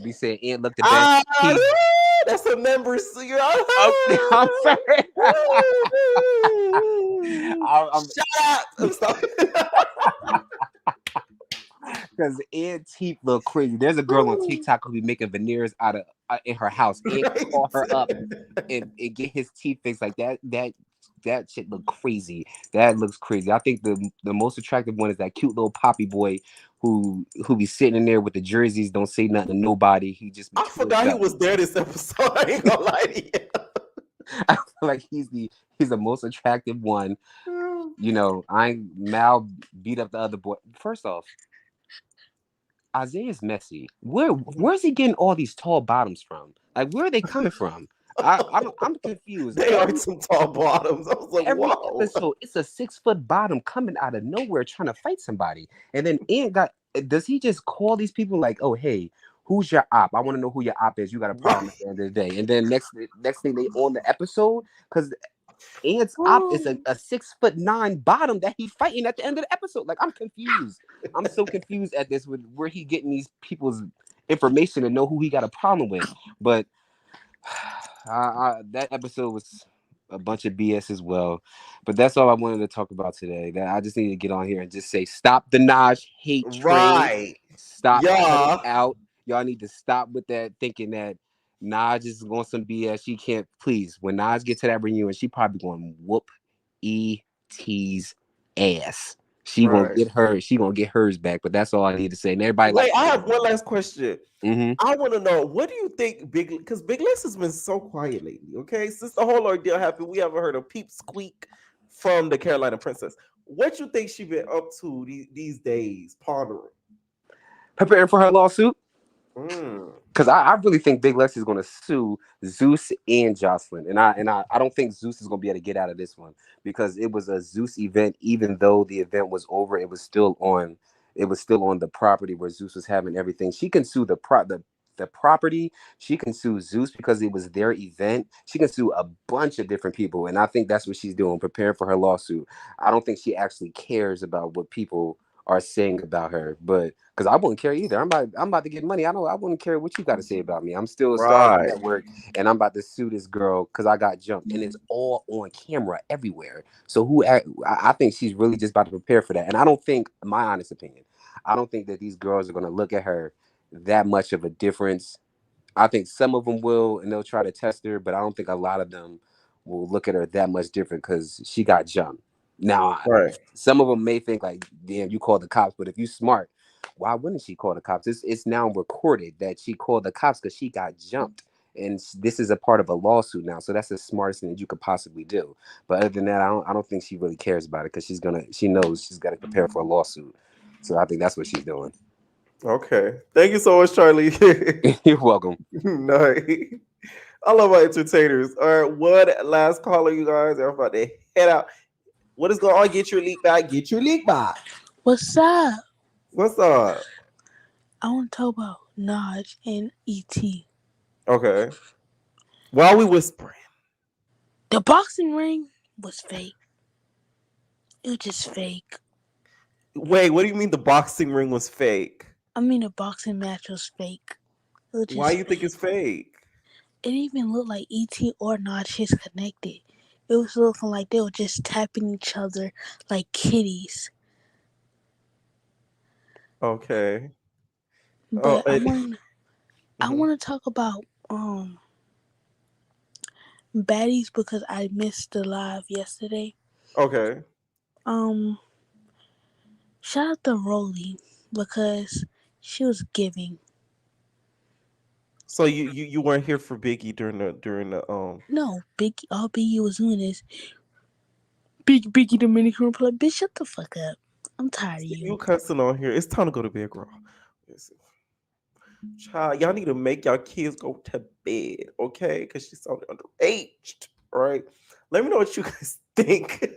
be saying Ant looked the best. Ah, He. that's a member. Oh, I'm sorry. I'm Shut up. I'm sorry. because Ant teeth look crazy. There's a girl on TikTok who be making veneers out of in her house. Ant call her up and get his teeth fixed like that. That shit look crazy. That looks crazy. I think the most attractive one is that cute little poppy boy who be sitting in there with the jerseys, don't say nothing to nobody. He just be I twitched forgot he up. was there this episode. I ain't gonna lie to you. I feel like he's the most attractive one. Mal beat up the other boy. First off, Isaiah's messy. Where's he getting all these tall bottoms from? Like where are they coming from? I'm confused. They are some tall bottoms. I was like, Every whoa. episode, it's a 6 foot bottom coming out of nowhere trying to fight somebody. And then does he just call these people like, oh hey, who's your op? I want to know who your op is. You got a problem at the end of the day. And then next thing they on the episode, because Ant's op is a 6'9" bottom that he's fighting at the end of the episode. Like I'm confused. I'm so confused at this with where he getting these people's information to know who he got a problem with. But that episode was a bunch of BS as well. But that's all I wanted to talk about today. That I just need to get on here and just say, stop the Naj hate train. Right. Stop, cut it Yeah. out. Y'all need to stop with that thinking that Naj is on some BS. She can't. Please, when Naj gets to that reunion, she probably going to whoop ET's ass. She gonna Right. get her. She gonna get hers back. But that's all I need to say. And everybody Wait, like. I have one last question. Mm-hmm. I want to know, what do you think because Big Liz has been so quiet lately, okay? Since the whole ordeal happened, we haven't heard a peep squeak from the Carolina Princess. What you think she been up to these days, pondering? Preparing for her lawsuit. Mm. Because I really think Big Lex is going to sue Zeus and Jocelyn, and I don't think Zeus is going to be able to get out of this one because it was a Zeus event. Even though the event was over, it was still on. It was still on the property where Zeus was having everything. She can sue the the property. She can sue Zeus because it was their event. She can sue a bunch of different people, and I think that's what she's doing, preparing for her lawsuit. I don't think she actually cares about what people are saying about her, but because I wouldn't care either. I'm about to get money. I wouldn't care what you got to say about me. I'm still a star of the network, and I'm about to sue this girl because I got jumped, and it's all on camera everywhere. So I think she's really just about to prepare for that, and I don't think, my honest opinion, I don't think that these girls are going to look at her that much of a difference. I think some of them will, and they'll try to test her, but I don't think a lot of them will look at her that much different because she got jumped. Now, some of them may think like, damn, you called the cops, but if you smart, why wouldn't she call the cops? It's now recorded that she called the cops because she got jumped, and this is a part of a lawsuit now. So that's the smartest thing that you could possibly do. But other than that, I don't think she really cares about it because she knows she's got to prepare for a lawsuit. So I think that's what she's doing. Okay. Thank you so much, Charlie. You're welcome. No. I love our entertainers. All right, one last caller, you guys. I'm about to head out. What is going on? Get your leak back. Get your leak back. What's up? What's up? I want to talk about Naj and E.T. Okay. While we whispering. The boxing ring was fake. It was just fake. Wait, what do you mean the boxing ring was fake? I mean, the boxing match was fake. Why do you think it's fake? It didn't even look like E.T. or Naj is connected. It was looking like they were just tapping each other like kitties. Okay. But I want to talk about baddies because I missed the live yesterday. Okay. Shout out to Rolly because she was giving. So you weren't here for Biggie during the No, Biggie, all Biggie was doing is Biggie Dominican Republic. Bitch, shut the fuck up. I'm tired of you. You cussing on here. It's time to go to bed, girl. Child, y'all need to make y'all kids go to bed, okay? Because she's sounding underaged, all right? Let me know what you guys think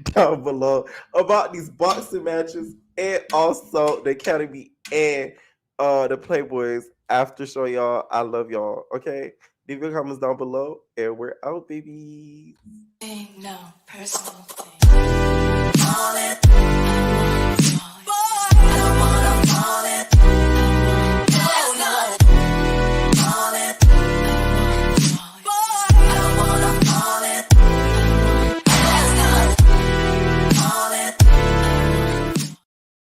down below about these boxing matches and also the Academy and the Playboys after show, y'all. I love y'all, okay? Leave your comments down below, and we're out, baby. Ain't no personal thing.